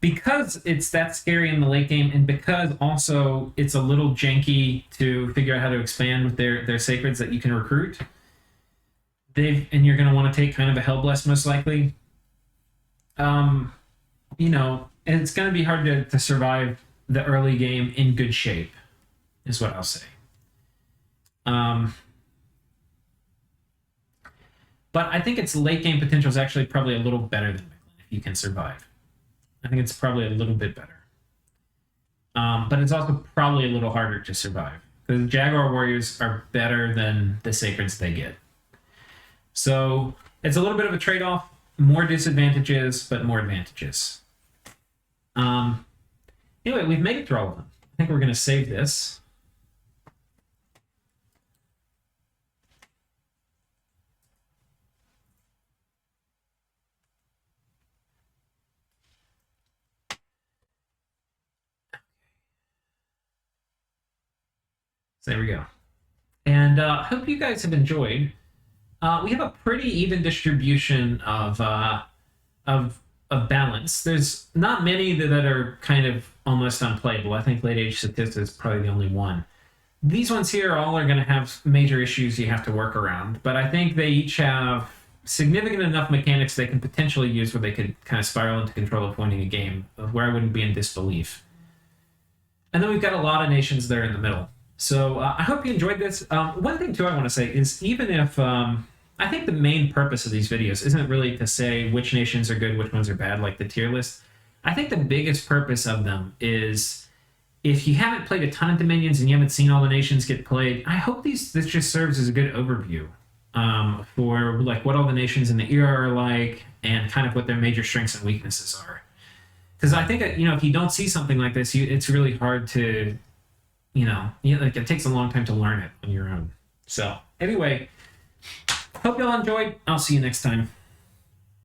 because it's that scary in the late game, and because also it's a little janky to figure out how to expand with their sacreds that you can recruit, and you're going to want to take kind of a Hellbless most likely. And it's going to be hard to survive the early game in good shape, is what I'll say. But I think its late game potential is actually probably a little better than Mictlan if you can survive. I think it's probably a little bit better. But it's also probably a little harder to survive, because the Jaguar Warriors are better than the Sacreds they get. So it's a little bit of a trade-off. More disadvantages, but more advantages. Anyway, we've made it through all of them. I think we're going to save this. So there we go. And hope you guys have enjoyed. We have a pretty even distribution of balance. There's not many that are kind of almost unplayable. I think Late Age Statista is probably the only one. These ones here all are going to have major issues you have to work around, but I think they each have significant enough mechanics they can potentially use where they could kind of spiral into control of winning a game, where I wouldn't be in disbelief. And then we've got a lot of nations there in the middle. So I hope you enjoyed this. One thing, too, I want to say is even if... I think the main purpose of these videos isn't really to say which nations are good, which ones are bad, like the tier list. I think the biggest purpose of them is, if you haven't played a ton of Dominions and you haven't seen all the nations get played, I hope this just serves as a good overview for like what all the nations in the era are like and kind of what their major strengths and weaknesses are. Because I think, if you don't see something like this, it's really hard to, like it takes a long time to learn it on your own. So anyway, hope y'all enjoyed. I'll see you next time.